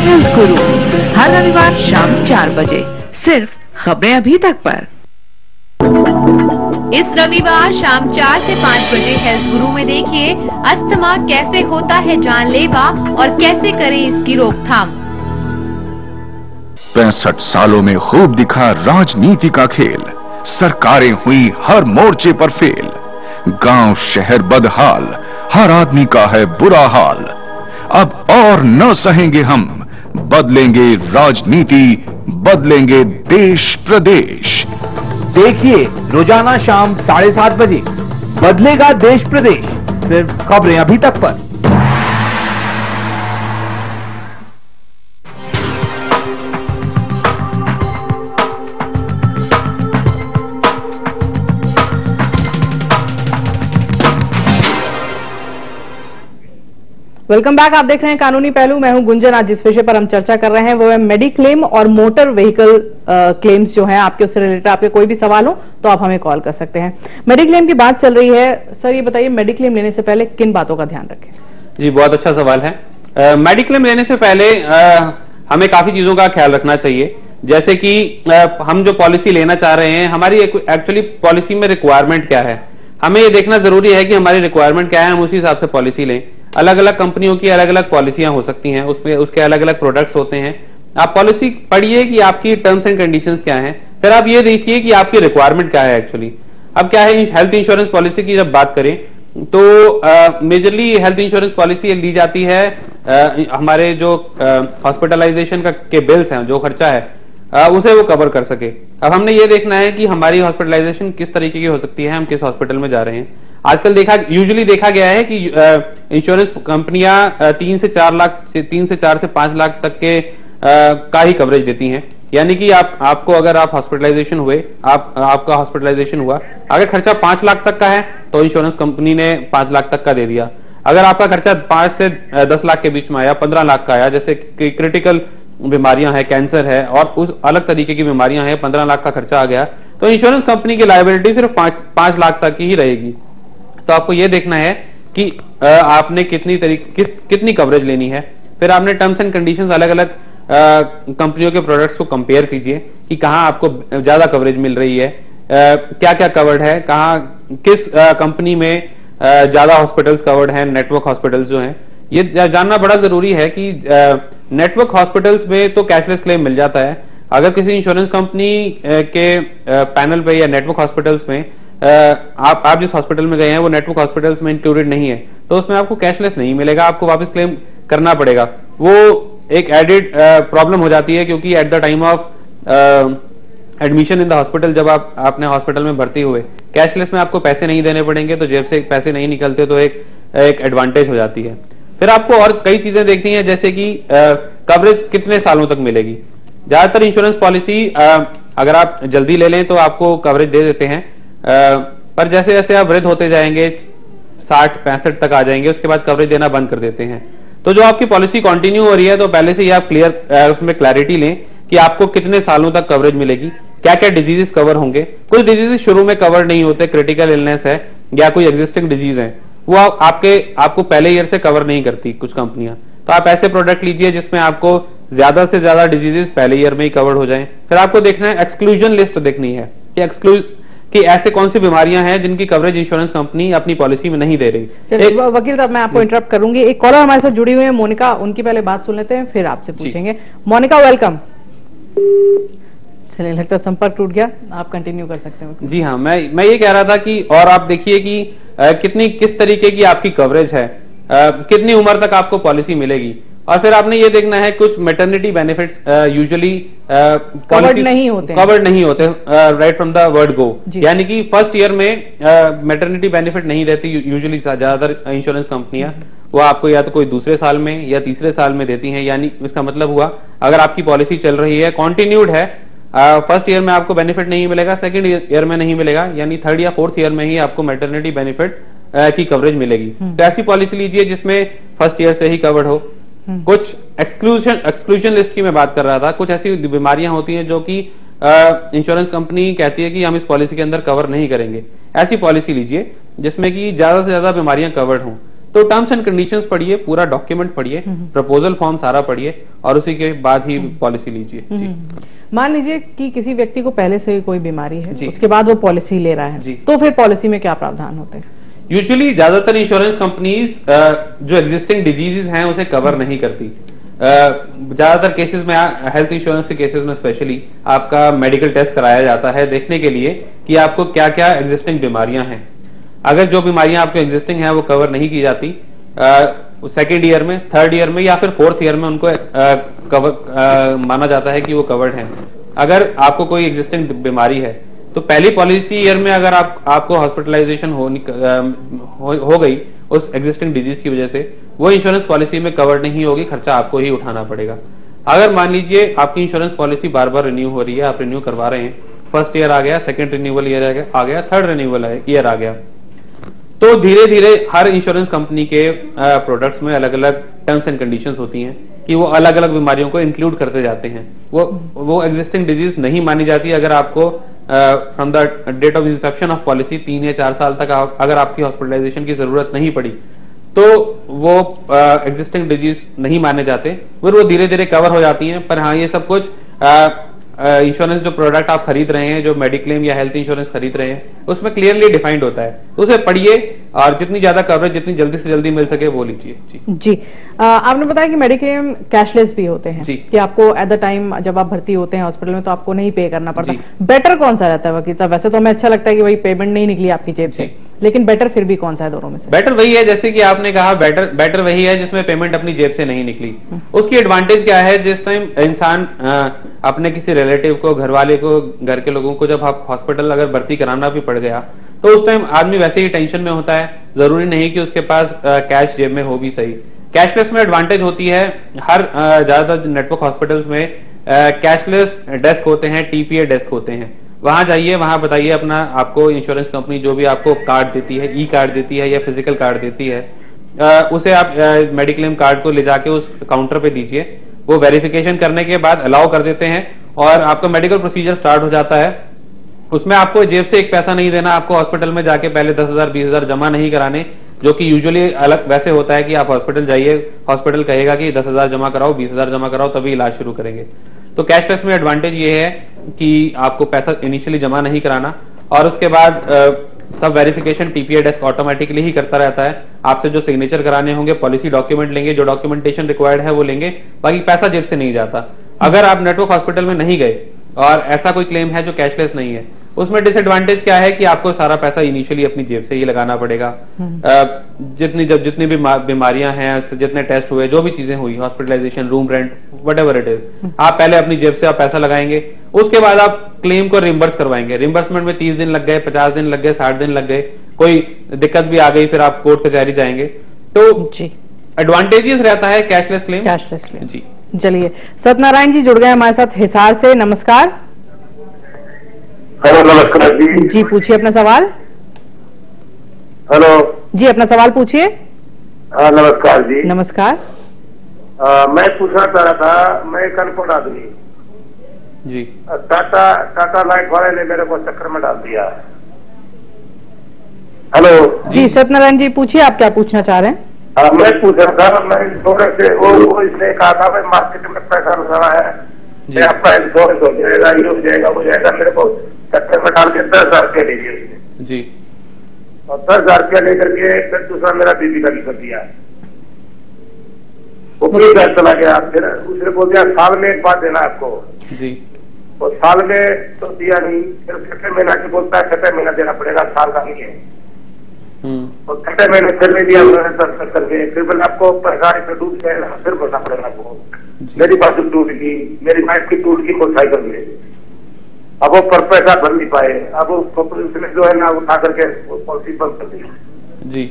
हेल्थ गुरु, हर रविवार शाम 4 बजे, सिर्फ खबरें अभी तक पर। इस रविवार शाम 4 से 5 बजे हेल्थ गुरु में देखिए अस्थमा कैसे होता है जानलेवा और कैसे करें इसकी रोकथाम। 65 सालों में खूब दिखा राजनीति का खेल, सरकारें हुई हर मोर्चे पर फेल, गांव शहर बदहाल, हर आदमी का है बुरा हाल। अब और न सहेंगे हम, बदलेंगे राजनीति, बदलेंगे देश प्रदेश। देखिए रोजाना शाम 7:30 बजे बदलेगा देश प्रदेश, सिर्फ खबरें अभी तक पर। Welcome back. आप देख रहे हैं कानूनी पहलू। मैं हूं गुंजन। आज जिस विषय पर हम चर्चा कर रहे हैं वो है मेडिक्लेम और मोटर व्हीकल क्लेम्स जो हैं। आपके उससे रिलेटेड आपके कोई भी सवाल हो तो आप हमें कॉल कर सकते हैं। मेडिक्लेम की बात चल रही है। सर ये बताइए, मेडिक्लेम लेने से पहले किन बातों का ध्यान रखें? जी बहुत अच्छा सवाल है। मेडिक्लेम लेने से पहले हमें काफी चीजों का ख्याल रखना चाहिए, जैसे कि हम जो पॉलिसी लेना चाह रहे हैं, हमारी एक्चुअली पॉलिसी में रिक्वायरमेंट क्या है, हमें ये देखना जरूरी है कि हमारी रिक्वायरमेंट क्या है, हम उसी हिसाब से पॉलिसी लें। अलग अलग कंपनियों की अलग अलग पॉलिसियां हो सकती हैं, उसमें उसके अलग अलग प्रोडक्ट्स होते हैं। आप पॉलिसी पढ़िए कि आपकी टर्म्स एंड कंडीशंस क्या हैं, फिर आप ये देखिए कि आपकी रिक्वायरमेंट क्या है एक्चुअली। अब क्या है, हेल्थ इंश्योरेंस पॉलिसी की जब बात करें तो मेजरली हेल्थ इंश्योरेंस पॉलिसी ली जाती है हमारे जो हॉस्पिटलाइजेशन के बिल्स हैं, जो खर्चा है उसे वो कवर कर सके। अब हमने ये देखना है कि हमारी हॉस्पिटलाइजेशन किस तरीके की हो सकती है, हम किस हॉस्पिटल में जा रहे हैं। आजकल यूजुअली देखा गया है कि इंश्योरेंस कंपनियां 3 से 4 से 5 लाख तक के का ही कवरेज देती हैं। यानी कि आपको अगर आप हॉस्पिटलाइजेशन हुए, आपका हॉस्पिटलाइजेशन हुआ, अगर खर्चा 5 लाख तक का है तो इंश्योरेंस कंपनी ने 5 लाख तक का दे दिया। अगर आपका खर्चा 5 से 10 लाख के बीच में आया, 15 लाख का आया, जैसे कि क्रिटिकल बीमारियां हैं, कैंसर है और उस अलग तरीके की बीमारियां हैं, 15 लाख का खर्चा आ गया, तो इंश्योरेंस कंपनी की लायबिलिटी सिर्फ 5 लाख तक की ही रहेगी। तो आपको यह देखना है कि आपने कितनी कवरेज लेनी है। फिर आपने टर्म्स एंड कंडीशंस अलग अलग कंपनियों के प्रोडक्ट्स को कंपेयर कीजिए कि कहां आपको ज्यादा कवरेज मिल रही है, क्या क्या कवर्ड है, किस कंपनी में ज्यादा हॉस्पिटल्स कवर्ड हैं, नेटवर्क हॉस्पिटल्स जो हैं। ये जानना बड़ा जरूरी है कि नेटवर्क हॉस्पिटल्स में तो कैशलेस क्लेम मिल जाता है। अगर किसी इंश्योरेंस कंपनी के पैनल पे या नेटवर्क हॉस्पिटल्स में आप जिस हॉस्पिटल में गए हैं वो नेटवर्क हॉस्पिटल्स में इंक्लूडेड नहीं है, तो उसमें आपको कैशलेस नहीं मिलेगा, आपको वापस क्लेम करना पड़ेगा। वो एक एडेड प्रॉब्लम हो जाती है, क्योंकि at the time of admission in the hospital, जब आपने हॉस्पिटल में भर्ती हुए, कैशलेस में आपको पैसे नहीं देने पड़ेंगे, तो जेब से पैसे नहीं निकलते, तो एक एक एडवांटेज हो जाती है। फिर आपको और कई चीजें देखनी है, जैसे कि कवरेज कितने सालों तक मिलेगी। ज्यादातर इंश्योरेंस पॉलिसी अगर आप जल्दी ले लें तो आपको कवरेज दे देते हैं, पर जैसे जैसे आप वृद्ध होते जाएंगे 60-65 तक आ जाएंगे, उसके बाद कवरेज देना बंद कर देते हैं। तो जो आपकी पॉलिसी कंटिन्यू हो रही है तो पहले से ही आप उसमें क्लैरिटी लें कि आपको कितने सालों तक कवरेज मिलेगी, क्या क्या डिजीजेस कवर होंगे। कुछ डिजीजेस शुरू में कवर नहीं होते, क्रिटिकल इलनेस है या कोई एग्जिस्टिंग डिजीज है, वो आपको पहले ईयर से कवर नहीं करती कुछ कंपनियां। तो आप ऐसे प्रोडक्ट लीजिए जिसमें आपको ज्यादा से ज्यादा डिजीजेस पहले ईयर में ही कवर्ड हो जाएं। फिर आपको देखना है एक्सक्लूजन लिस्ट देखनी है कि ऐसे कौन सी बीमारियां हैं जिनकी कवरेज इंश्योरेंस कंपनी अपनी पॉलिसी में नहीं दे रही। वकील साहब, मैं आपको इंटरप्ट करूंगी, एक कॉलर हमारे साथ जुड़ी हुई है मोनिका, उनकी पहले बात सुन लेते हैं फिर आपसे पूछेंगे। मोनिका, वेलकम। चलिए, लगता है संपर्क टूट गया, आप कंटिन्यू कर सकते हैं। जी हाँ, मैं ये कह रहा था कि और आप देखिए कि किस तरीके की आपकी कवरेज है, कितनी उम्र तक आपको पॉलिसी मिलेगी, और फिर आपने ये देखना है कुछ मैटरनिटी बेनिफिट्स यूजुअली कवर्ड नहीं होते right from the word go, यानी कि फर्स्ट ईयर में मैटरनिटी बेनिफिट नहीं रहती यूजुअली। ज्यादातर इंश्योरेंस कंपनियां वो आपको या तो कोई दूसरे साल में या तीसरे साल में देती हैं, यानी इसका मतलब हुआ अगर आपकी पॉलिसी चल रही है, कॉन्टिन्यूड है, फर्स्ट ईयर में आपको बेनिफिट नहीं मिलेगा, सेकंड ईयर में नहीं मिलेगा, यानी थर्ड या फोर्थ ईयर में ही आपको मैटरनिटी बेनिफिट की कवरेज मिलेगी। तो ऐसी पॉलिसी लीजिए जिसमें फर्स्ट ईयर से ही कवर्ड हो। कुछ एक्सक्लूजन लिस्ट की मैं बात कर रहा था, कुछ ऐसी बीमारियां होती हैं जो कि इंश्योरेंस कंपनी कहती है कि हम इस पॉलिसी के अंदर कवर नहीं करेंगे। ऐसी पॉलिसी लीजिए जिसमें कि ज्यादा से ज्यादा बीमारियां कवर्ड हों। तो टर्म्स एंड कंडीशंस पढ़िए, पूरा डॉक्यूमेंट पढ़िए, प्रपोजल फॉर्म सारा पढ़िए और उसी के बाद ही पॉलिसी लीजिए। मान लीजिए कि किसी व्यक्ति को पहले से कोई बीमारी है, उसके बाद वो पॉलिसी ले रहा है, तो फिर पॉलिसी में क्या प्रावधान होते हैं? यूजुअली ज्यादातर इंश्योरेंस कंपनीज जो एग्जिस्टिंग डिजीजेस हैं उसे कवर नहीं करती। ज्यादातर केसेस में, हेल्थ इंश्योरेंस के केसेस में स्पेशली, आपका मेडिकल टेस्ट कराया जाता है देखने के लिए कि आपको क्या क्या एग्जिस्टिंग बीमारियां हैं। अगर जो बीमारियां आपको एग्जिस्टिंग हैं वो कवर नहीं की जाती, सेकेंड ईयर में, थर्ड ईयर में या फिर फोर्थ ईयर में उनको कवर माना जाता है कि वो कवर्ड है। अगर आपको कोई एग्जिस्टिंग बीमारी है तो पहली पॉलिसी ईयर में अगर आपको हॉस्पिटलाइजेशन हो गई उस एग्जिस्टिंग डिजीज की वजह से, वो इंश्योरेंस पॉलिसी में कवर नहीं होगी, खर्चा आपको ही उठाना पड़ेगा। अगर मान लीजिए आपकी इंश्योरेंस पॉलिसी बार बार रिन्यू हो रही है, आप रिन्यू करवा रहे हैं, फर्स्ट ईयर आ गया, सेकंड रिन्यूअल ईयर आ गया, थर्ड रिन्यूअल ईयर आ गया, तो धीरे धीरे हर इंश्योरेंस कंपनी के प्रोडक्ट्स में अलग अलग टर्म्स एंड कंडीशंस होती हैं कि वो अलग अलग बीमारियों को इंक्लूड करते जाते हैं। वो एग्जिस्टिंग डिजीज नहीं मानी जाती अगर आपको from the date of inception of policy 3 या 4 साल तक अगर आपकी हॉस्पिटलाइजेशन की जरूरत नहीं पड़ी तो वो एग्जिस्टिंग डिजीज नहीं माने जाते, फिर वो धीरे धीरे कवर हो जाती हैं। पर हाँ, ये सब कुछ इंश्योरेंस जो प्रोडक्ट आप खरीद रहे हैं, जो मेडिक्लेम या हेल्थ इंश्योरेंस खरीद रहे हैं, उसमें क्लियरली डिफाइंड होता है, तो उसे पढ़िए और जितनी ज्यादा कवरेज जितनी जल्दी से जल्दी मिल सके वो लीजिए। जी, आपने बताया कि मेडिक्लेम कैशलेस भी होते हैं कि आपको एट द टाइम जब आप भर्ती होते हैं हॉस्पिटल में तो आपको नहीं पे करना पड़ता। बेटर कौन सा रहता है वकील साहब? वैसे तो हमें अच्छा लगता है कि वही पेमेंट नहीं निकली आपकी जेब से, लेकिन बेटर फिर भी कौन सा है दोनों में से? बेटर वही है, जैसे कि आपने कहा, बेटर वही है जिसमें पेमेंट अपनी जेब से नहीं निकली। उसकी एडवांटेज क्या है? जिस टाइम इंसान अपने किसी रिलेटिव को, घर वाले को, घर के लोगों को जब आप हॉस्पिटल अगर भर्ती कराना भी पड़ गया तो उस टाइम आदमी वैसे ही टेंशन में होता है, जरूरी नहीं कि उसके पास कैश जेब में हो भी सही। कैशलेस में एडवांटेज होती है, हर ज्यादातर नेटवर्क हॉस्पिटल्स में कैशलेस डेस्क होते हैं, टीपीए डेस्क होते हैं। वहां जाइए, वहां बताइए अपना, आपको इंश्योरेंस कंपनी जो भी आपको कार्ड देती है, ई कार्ड देती है या फिजिकल कार्ड देती है, उसे आप मेडिक्लेम कार्ड को ले जाके उस काउंटर पे दीजिए। वो वेरिफिकेशन करने के बाद अलाउ कर देते हैं और आपका मेडिकल प्रोसीजर स्टार्ट हो जाता है। उसमें आपको जेब से एक पैसा नहीं देना, आपको हॉस्पिटल में जाके पहले 10,000 20,000 जमा नहीं कराने, जो कि यूजुअली अलग वैसे होता है कि आप हॉस्पिटल जाइए, हॉस्पिटल कहेगा कि 10,000 जमा कराओ, 20,000 जमा कराओ, तभी इलाज शुरू करेंगे। तो कैशलेस में एडवांटेज ये है कि आपको पैसा इनिशियली जमा नहीं कराना और उसके बाद सब वेरिफिकेशन टीपीए डेस्क ऑटोमेटिकली ही करता रहता है। आपसे जो सिग्नेचर कराने होंगे, पॉलिसी डॉक्यूमेंट लेंगे, जो डॉक्यूमेंटेशन रिक्वायर्ड है वो लेंगे, बाकी पैसा जेब से नहीं जाता। अगर आप नेटवर्क हॉस्पिटल में नहीं गए और ऐसा कोई क्लेम है जो कैशलेस नहीं है, उसमें डिसएडवांटेज क्या है कि आपको सारा पैसा इनिशियली अपनी जेब से ही लगाना पड़ेगा। जितनी भी बीमारियां हैं, जितने टेस्ट हुए, जो भी चीजें हुई, hospitalisation, room rent, whatever it is, आप पहले अपनी जेब से आप पैसा लगाएंगे, उसके बाद आप क्लेम को रिम्बर्स करवाएंगे। रिम्बर्समेंट में 30 दिन लग गए, 50 दिन लग गए, 60 दिन लग गए, कोई दिक्कत भी आ गई फिर आप कोर्ट कचहरी जाएंगे। तो एडवांटेजेस रहता है कैशलेस क्लेम। जी चलिए, सत्यनारायण जी जुड़ गए हमारे साथ हिसार से। नमस्कार। हेलो, नमस्कार जी। जी पूछिए अपना सवाल। हेलो जी, अपना सवाल पूछिए। हाँ नमस्कार जी। नमस्कार। मैं पूछना चाह रहा था, मैं एक अनपढ़ आदमी जी, टाटा लाइट वाले ने मेरे को चक्कर में डाल दिया। हेलो जी सत्यनारायण जी पूछिए, आप क्या पूछना चाह रहे हैं? मैं पूछ रहा था, मैं इंश्योरेंस से वो इसने कहा था मैं मार्केट में पैसा लगाना है, मैं आपका इंश्योरेंस हो जाएगा, ये हो जाएगा, वो जाएगा, मेरे को चक्कर में डाल के 10,000 रुपया ले लिया उसने जी, और 10,000 रुपया लेकर के फिर दूसरा मेरा बीबी का भी कर दिया। वो भी घर चला गया, फिर उसने बोल दिया साल में एक बार देना आपको जी, और साल में तो दिया नहीं, फिर छठे महीना की बोलता है छठे महीना देना पड़ेगा, साल का नहीं है। और छठे महीने फिर ले लिया उन्होंने 10 करके, फिर बोले आपको पैसा इसे डूब जाएगा, फिर भरना पड़ेगा आपको। मेरी बात टूट गई, मेरी वाइफ की टूट गई मोटरसाइकिल में, अब वो पर पैसा भर नहीं पाए, अब उसने जो है ना उठा करके पॉलिसी बंद कर दी। जी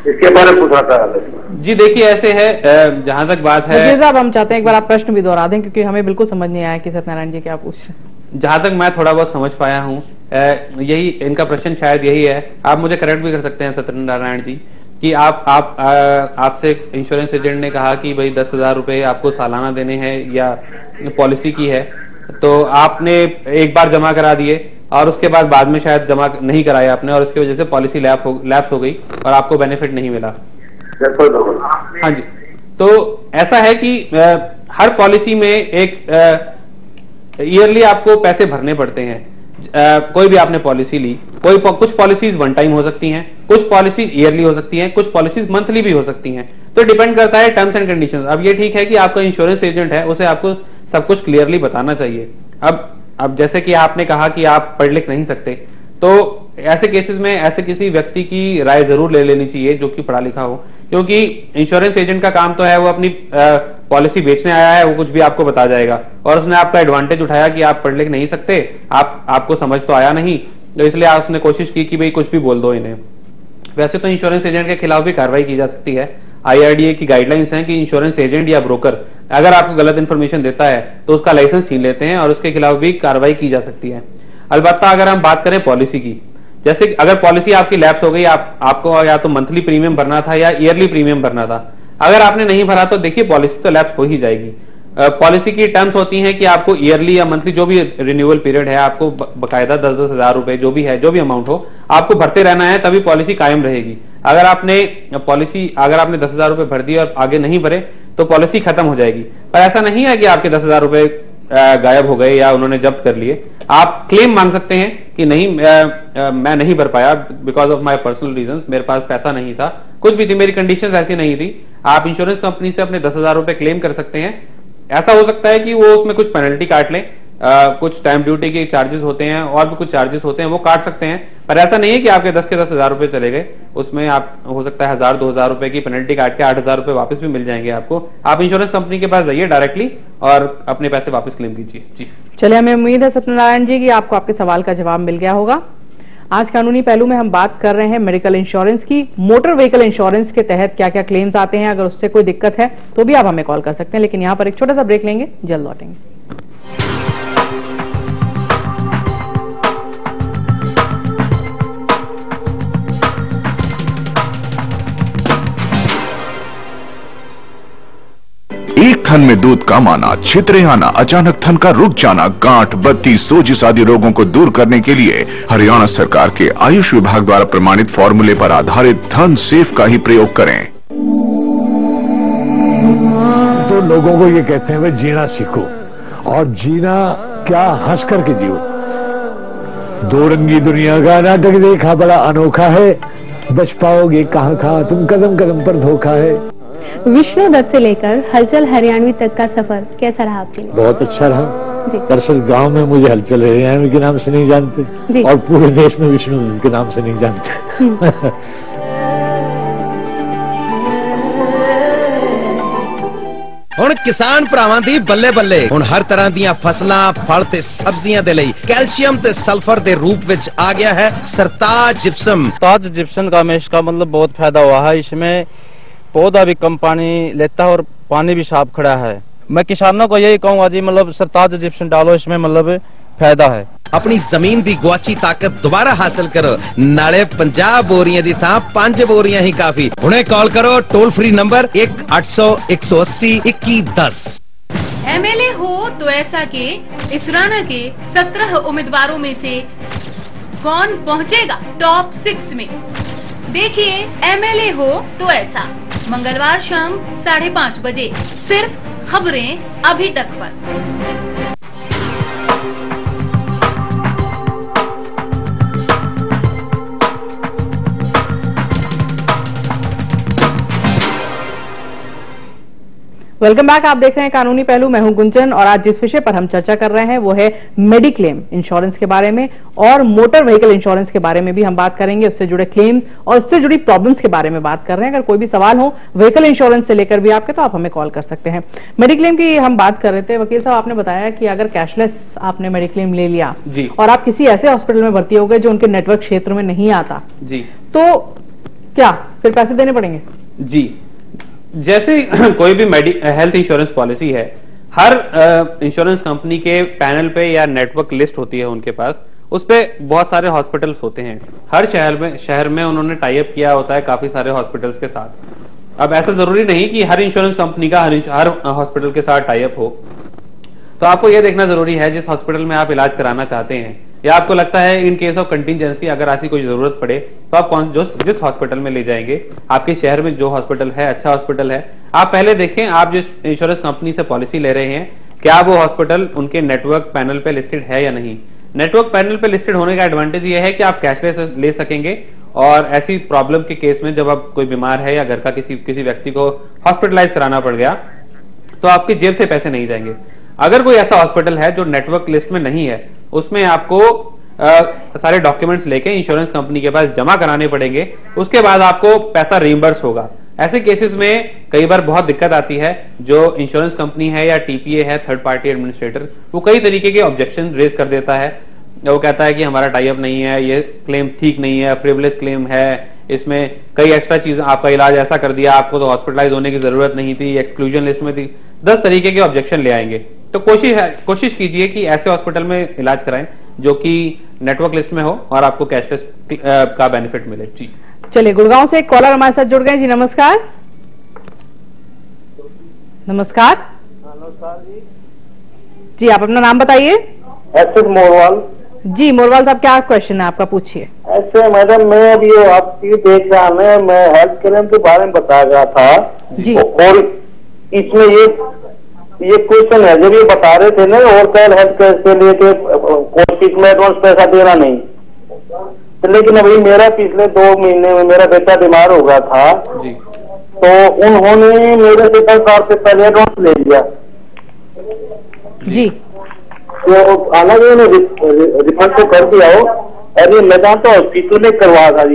इसके बारे में पूछना था जी। देखिए ऐसे है, जहां तक बात है साहब हम चाहते हैं एक बार आप प्रश्न भी दोहरा दें, क्योंकि हमें बिल्कुल समझ नहीं आया कि सत्यनारायण जी क्या पूछ रहे हैं। जहां तक मैं थोड़ा बहुत समझ पाया हूं, यही इनका प्रश्न शायद यही है, आप मुझे करेक्ट भी कर सकते हैं सत्यनारायण जी, कि आपसे इंश्योरेंस एजेंट ने कहा कि भाई 10,000 रुपए आपको सालाना देने हैं या पॉलिसी की है, तो आपने एक बार जमा करा दिए और उसके बाद में शायद जमा नहीं कराया आपने, और उसकी वजह से पॉलिसी लैप्स हो गई और आपको बेनिफिट नहीं मिला। हाँ जी, तो ऐसा है कि हर पॉलिसी में एक ईयरली आपको पैसे भरने पड़ते हैं। कोई भी आपने पॉलिसी ली, कुछ पॉलिसीज वन टाइम हो सकती हैं, कुछ पॉलिसीज ईयरली हो सकती हैं, कुछ पॉलिसीज मंथली भी हो सकती हैं, तो डिपेंड करता है टर्म्स एंड कंडीशंस। अब ये ठीक है कि आपका इंश्योरेंस एजेंट है, उसे आपको सब कुछ क्लियरली बताना चाहिए। अब जैसे कि आपने कहा कि आप पढ़ लिख नहीं सकते, तो ऐसे केसेस में ऐसे किसी व्यक्ति की राय जरूर ले लेनी चाहिए जो कि पढ़ा लिखा हो, क्योंकि इंश्योरेंस एजेंट का काम तो है वो अपनी पॉलिसी बेचने आया है, वो कुछ भी आपको बता जाएगा, और उसने आपका एडवांटेज उठाया कि आप पढ़ लिख नहीं सकते, आपको समझ तो आया नहीं, तो इसलिए उसने कोशिश की कि भाई कुछ भी बोल दो इन्हें। वैसे तो इंश्योरेंस एजेंट के खिलाफ भी कार्रवाई की जा सकती है। IRDA की गाइडलाइंस हैं कि इंश्योरेंस एजेंट या ब्रोकर अगर आपको गलत इंफॉर्मेशन देता है तो उसका लाइसेंस छीन लेते हैं और उसके खिलाफ भी कार्रवाई की जा सकती है। अलबत्ता अगर हम बात करें पॉलिसी की, जैसे अगर पॉलिसी आपकी लैप्स हो गई, आपको या तो मंथली प्रीमियम भरना था या ईयरली प्रीमियम भरना था, अगर आपने नहीं भरा तो देखिए पॉलिसी तो लैप्स हो ही जाएगी। पॉलिसी की टर्म्स होती हैं कि आपको ईयरली या मंथली जो भी रिन्यूअल पीरियड है, आपको बकायदा 10-10 हजार रुपए जो भी है, जो भी अमाउंट हो, आपको भरते रहना है, तभी पॉलिसी कायम रहेगी। अगर आपने 10,000 रुपए भर दिए और आगे नहीं भरे तो पॉलिसी खत्म हो जाएगी। पर ऐसा नहीं है कि आपके 10,000 रुपए गायब हो गए या उन्होंने जब्त कर लिए। आप क्लेम मांग सकते हैं कि नहीं, मैं नहीं भर पाया because of my personal reasons, मेरे पास पैसा नहीं था, कुछ भी थी, मेरी कंडीशंस ऐसी नहीं थी। आप इंश्योरेंस कंपनी से अपने 10,000 रुपए क्लेम कर सकते हैं। ऐसा हो सकता है कि वो उसमें कुछ पेनल्टी काट लें, कुछ टाइम ड्यूटी के चार्जेस होते हैं और भी कुछ चार्जेस होते हैं, वो काट सकते हैं, पर ऐसा नहीं है कि आपके 10 के 10,000 रुपए चले गए। उसमें आप हो सकता है 1,000-2,000 रुपए की पेनल्टी काट के 8,000 रुपए वापस भी मिल जाएंगे आपको। आप इंश्योरेंस कंपनी के पास जाइए डायरेक्टली और अपने पैसे वापस क्लेम कीजिए। जी चलिए, हमें उम्मीद है सत्यनारायण जी कि आपको आपके सवाल का जवाब मिल गया होगा। आज कानूनी पहलू में हम बात कर रहे हैं मेडिकल इंश्योरेंस की। मोटर व्हीकल इंश्योरेंस के तहत क्या क्या क्लेम्स आते हैं, अगर उससे कोई दिक्कत है तो भी आप हमें कॉल कर सकते हैं। लेकिन यहाँ पर एक छोटा सा ब्रेक लेंगे, जल्द लौटेंगे। एक थन में दूध कम आना, छितरे आना, अचानक थन का रुक जाना, गांठ, बत्ती, सोजिश आदि रोगों को दूर करने के लिए हरियाणा सरकार के आयुष विभाग द्वारा प्रमाणित फॉर्मूले पर आधारित थन सेफ का ही प्रयोग करें। तो लोगों को ये कहते हैं भाई जीना सीखो, और जीना क्या हंस करके जियो। दो रंगी दुनिया का नाटक देखा बड़ा अनोखा है, बच पाओगे कहाँ कहाँ, तुम कदम कदम पर धोखा है। विष्णु दत्त से लेकर हलचल हरियाणवी तक का सफर कैसा रहा आपके लिए? बहुत अच्छा रहा। दरअसल गांव में मुझे हलचल हरियाणवी के नाम से नहीं जानते और पूरे देश में विष्णु दत्त के नाम से नहीं जानते। ਹੁਣ ਕਿਸਾਨ ਭਰਾਵਾਂ ਦੀ ਬੱਲੇ ਬੱਲੇ ਹੁਣ ਹਰ ਤਰ੍ਹਾਂ ਦੀਆਂ ਫਸਲਾਂ ਫਲ ਤੇ ਸਬਜ਼ੀਆਂ ਦੇ ਲਈ ਕੈਲਸ਼ੀਅਮ ਤੇ सल्फर के रूप में आ गया है सरताज जिप्सम। सरताज जिप्सम का हमें इसका मतलब बहुत फायदा हुआ है। इसमें पौधा भी कम पानी लेता है और पानी भी साफ खड़ा है। मैं किसानों को यही कहूँगा जी मतलब सरताज जिप्सम डालो, इसमें मतलब फायदा है। अपनी जमीन की गुआची ताकत दोबारा हासिल करो, नाले 50 बोरियां दी थां 5 बोरियां ही काफी। हुणे कॉल करो टोल फ्री नंबर 1-800 180 2110। एमएलए हो तो ऐसा के इसराना के 17 उम्मीदवारों में से कौन पहुंचेगा टॉप 6 में? देखिए एमएलए हो तो ऐसा मंगलवार शाम 5:30 बजे सिर्फ खबरें अभी तक पर। Welcome back. आप देख रहे हैं कानूनी पहलू। मैं हूं गुंजन और आज जिस विषय पर हम चर्चा कर रहे हैं वो है मेडिक्लेम इंश्योरेंस के बारे में और मोटर व्हीकल इंश्योरेंस के बारे में भी हम बात करेंगे, उससे जुड़े क्लेम्स और उससे जुड़ी प्रॉब्लम्स के बारे में बात कर रहे हैं। अगर कोई भी सवाल हो व्हीकल इंश्योरेंस से लेकर भी आपके तो आप हमें कॉल कर सकते हैं। मेडिक्लेम की हम बात कर रहे थे। वकील साहब आपने बताया कि अगर कैशलेस आपने मेडिक्लेम ले लिया और आप किसी ऐसे हॉस्पिटल में भर्ती हो गए जो उनके नेटवर्क क्षेत्र में नहीं आता जी, तो क्या फिर पैसे देने पड़ेंगे? जी, जैसे कोई भी हेल्थ इंश्योरेंस पॉलिसी है, हर इंश्योरेंस कंपनी के पैनल पे या नेटवर्क लिस्ट होती है उनके पास, उस पे बहुत सारे हॉस्पिटल्स होते हैं। हर शहर में उन्होंने टाई अप किया होता है काफी सारे हॉस्पिटल्स के साथ। अब ऐसा जरूरी नहीं कि हर इंश्योरेंस कंपनी का हर हॉस्पिटल के साथ टाई अप हो, तो आपको यह देखना जरूरी है जिस हॉस्पिटल में आप इलाज कराना चाहते हैं या आपको लगता है इन केस ऑफ कंटिजेंसी अगर ऐसी कोई जरूरत पड़े तो आप जिस हॉस्पिटल में ले जाएंगे, आपके शहर में जो हॉस्पिटल है अच्छा हॉस्पिटल है, आप पहले देखें आप जिस इंश्योरेंस कंपनी से पॉलिसी ले रहे हैं क्या वो हॉस्पिटल उनके नेटवर्क पैनल पे लिस्टेड है या नहीं। नेटवर्क पैनल पे लिस्टेड होने का एडवांटेज ये है कि आप कैशलेस ले सकेंगे और ऐसी प्रॉब्लम के केस में जब आप कोई बीमार है या घर का किसी व्यक्ति को हॉस्पिटलाइज कराना पड़ गया तो आपकी जेब से पैसे नहीं जाएंगे। अगर कोई ऐसा हॉस्पिटल है जो नेटवर्क लिस्ट में नहीं है, उसमें आपको सारे डॉक्यूमेंट्स लेके इंश्योरेंस कंपनी के पास जमा कराने पड़ेंगे, उसके बाद आपको पैसा रीइंबर्स होगा। ऐसे केसेस में कई बार बहुत दिक्कत आती है। जो इंश्योरेंस कंपनी है या टीपीए है, थर्ड पार्टी एडमिनिस्ट्रेटर, वो कई तरीके के ऑब्जेक्शन रेज कर देता है। वो कहता है कि हमारा टाई अप नहीं है, ये क्लेम ठीक नहीं है, फ्रिवलेस क्लेम है, इसमें कई एक्स्ट्रा चीज, आपका इलाज ऐसा कर दिया, आपको तो हॉस्पिटलाइज होने की जरूरत नहीं थी, एक्सक्लूजन लिस्ट में थी, 10 तरीके के ऑब्जेक्शन ले आएंगे। तो कोशिश कीजिए कि ऐसे हॉस्पिटल में इलाज कराएं जो कि नेटवर्क लिस्ट में हो और आपको कैशलेस का बेनिफिट मिले। जी चलिए, गुड़गांव से एक कॉलर हमारे साथ जुड़ गए। जी नमस्कार। नमस्कार। नमस्कार जी, आप अपना नाम बताइए। एस मोरवाल। जी मोरवाल साहब, क्या क्वेश्चन है आपका, पूछिए। ऐसे मैडम, मैं अभी आपकी देख रहा मैं हेल्थ क्लेम के बारे में बताया गया था जी। और इसमें ये क्वेश्चन है जब ये बता रहे थे ना, और कल हेल्थ केयर से लेके कोशिश में एडवांस पैसा देना नहीं, तो लेकिन अभी मेरा पिछले 2 महीने में मेरा बेटा बीमार हो गया था जी। तो उन्होंने मेरे से 10 साल से पहले एडवांस ले लिया जी। तो हालांकि रिफंड तो कर दिया हो, अरे मैं जानता हूँ हॉस्पिटल में करवा था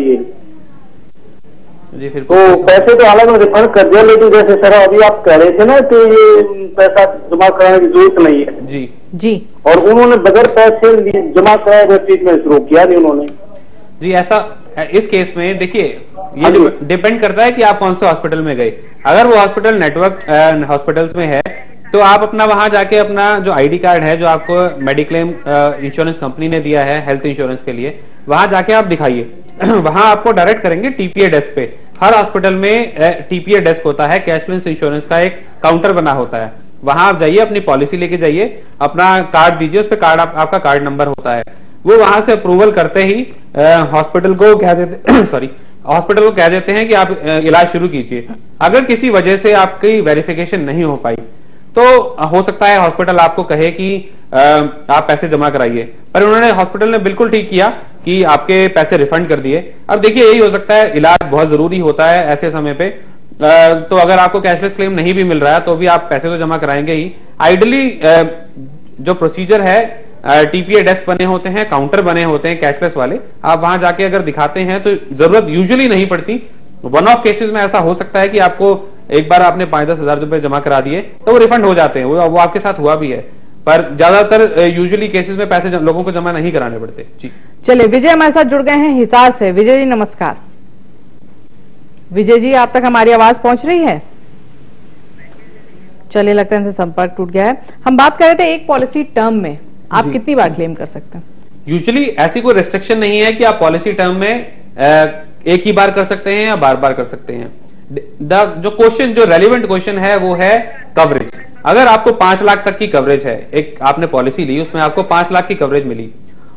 जी, फिर तो पैसे तो हालांकि रिफंड कर दिया, लेकिन जैसे सर अभी आप कह रहे थे ना कि ये पैसा जमा कराने की जरूरत नहीं है जी जी, और उन्होंने बगैर पैसे जमा कराए ट्रीटमेंट शुरू किया नहीं उन्होंने जी। ऐसा इस केस में देखिए, ये डिपेंड करता है कि आप कौन से हॉस्पिटल में गए। अगर वो हॉस्पिटल नेटवर्क हॉस्पिटल्स में है तो आप अपना वहां जाके अपना जो आईडी कार्ड है जो आपको मेडिक्लेम इंश्योरेंस कंपनी ने दिया है हेल्थ इंश्योरेंस के लिए, वहां जाके आप दिखाइए। वहां आपको डायरेक्ट करेंगे टीपीए डेस्क पे। हर हॉस्पिटल में टीपीए डेस्क होता है, कैशलेस इंश्योरेंस का एक काउंटर बना होता है। वहां आप जाइए, अपनी पॉलिसी लेके जाइए, अपना कार्ड दीजिए, उस पर कार्ड आपका कार्ड नंबर होता है। वो वहां से अप्रूवल करते ही हॉस्पिटल को कह देते हॉस्पिटल को कह देते हैं कि आप इलाज शुरू कीजिए। अगर किसी वजह से आपकी वेरिफिकेशन नहीं हो पाई तो हो सकता है हॉस्पिटल आपको कहे कि आप पैसे जमा कराइए, पर उन्होंने हॉस्पिटल ने बिल्कुल ठीक किया कि आपके पैसे रिफंड कर दिए। अब देखिए, यही हो सकता है, इलाज बहुत जरूरी होता है ऐसे समय पे, तो अगर आपको कैशलेस क्लेम नहीं भी मिल रहा है तो भी आप पैसे तो जमा कराएंगे ही। आइडली जो प्रोसीजर है, टीपीए डेस्क बने होते हैं, काउंटर बने होते हैं कैशलेस वाले, आप वहां जाके अगर दिखाते हैं तो जरूरत यूजुअली नहीं पड़ती। वन ऑफ केसेस में ऐसा हो सकता है कि आपको एक बार आपने 5-10 हजार रुपए जमा करा दिए तो वो रिफंड हो जाते हैं, वो आपके साथ हुआ भी है, पर ज्यादातर यूजुअली केसेस में पैसे लोगों को जमा नहीं कराने पड़ते। जी चलिए, विजय हमारे साथ जुड़ गए हैं हिसार से। विजय जी नमस्कार। विजय जी, आप तक हमारी आवाज पहुंच रही है? चलिए, लगता है इनसे संपर्क टूट गया है। हम बात कर रहे थे एक पॉलिसी टर्म में आप कितनी बार क्लेम कर सकते हैं? यूजुअली ऐसी कोई रेस्ट्रिक्शन नहीं है कि आप पॉलिसी टर्म में एक ही बार कर सकते हैं या बार बार कर सकते हैं। जो क्वेश्चन, जो रेलिवेंट क्वेश्चन है वो है कवरेज। अगर आपको 5 लाख तक की कवरेज है, एक आपने पॉलिसी ली, उसमें आपको 5 लाख की कवरेज मिली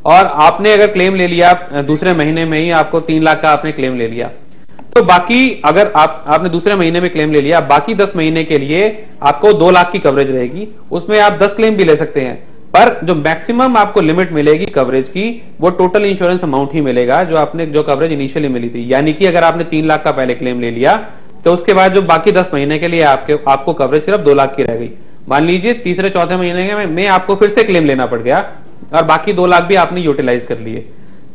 और आपने अगर क्लेम ले लिया दूसरे महीने में ही आपको 3 लाख का आपने क्लेम ले लिया, तो बाकी अगर आपने दूसरे महीने में क्लेम ले लिया, बाकी 10 महीने के लिए आपको 2 लाख की कवरेज रहेगी। उसमें आप 10 क्लेम भी ले सकते हैं, पर जो मैक्सिमम आपको लिमिट मिलेगी कवरेज की वो टोटल इंश्योरेंस अमाउंट ही मिलेगा जो कवरेज इनिशियली मिली थी। यानी कि अगर आपने 3 लाख का पहले क्लेम ले लिया तो उसके बाद जो बाकी 10 महीने के लिए आपको कवरेज सिर्फ 2 लाख की रह गई। मान लीजिए तीसरे चौथे महीने में आपको फिर से क्लेम लेना पड़ गया और बाकी 2 लाख भी आपने यूटिलाइज कर लिए,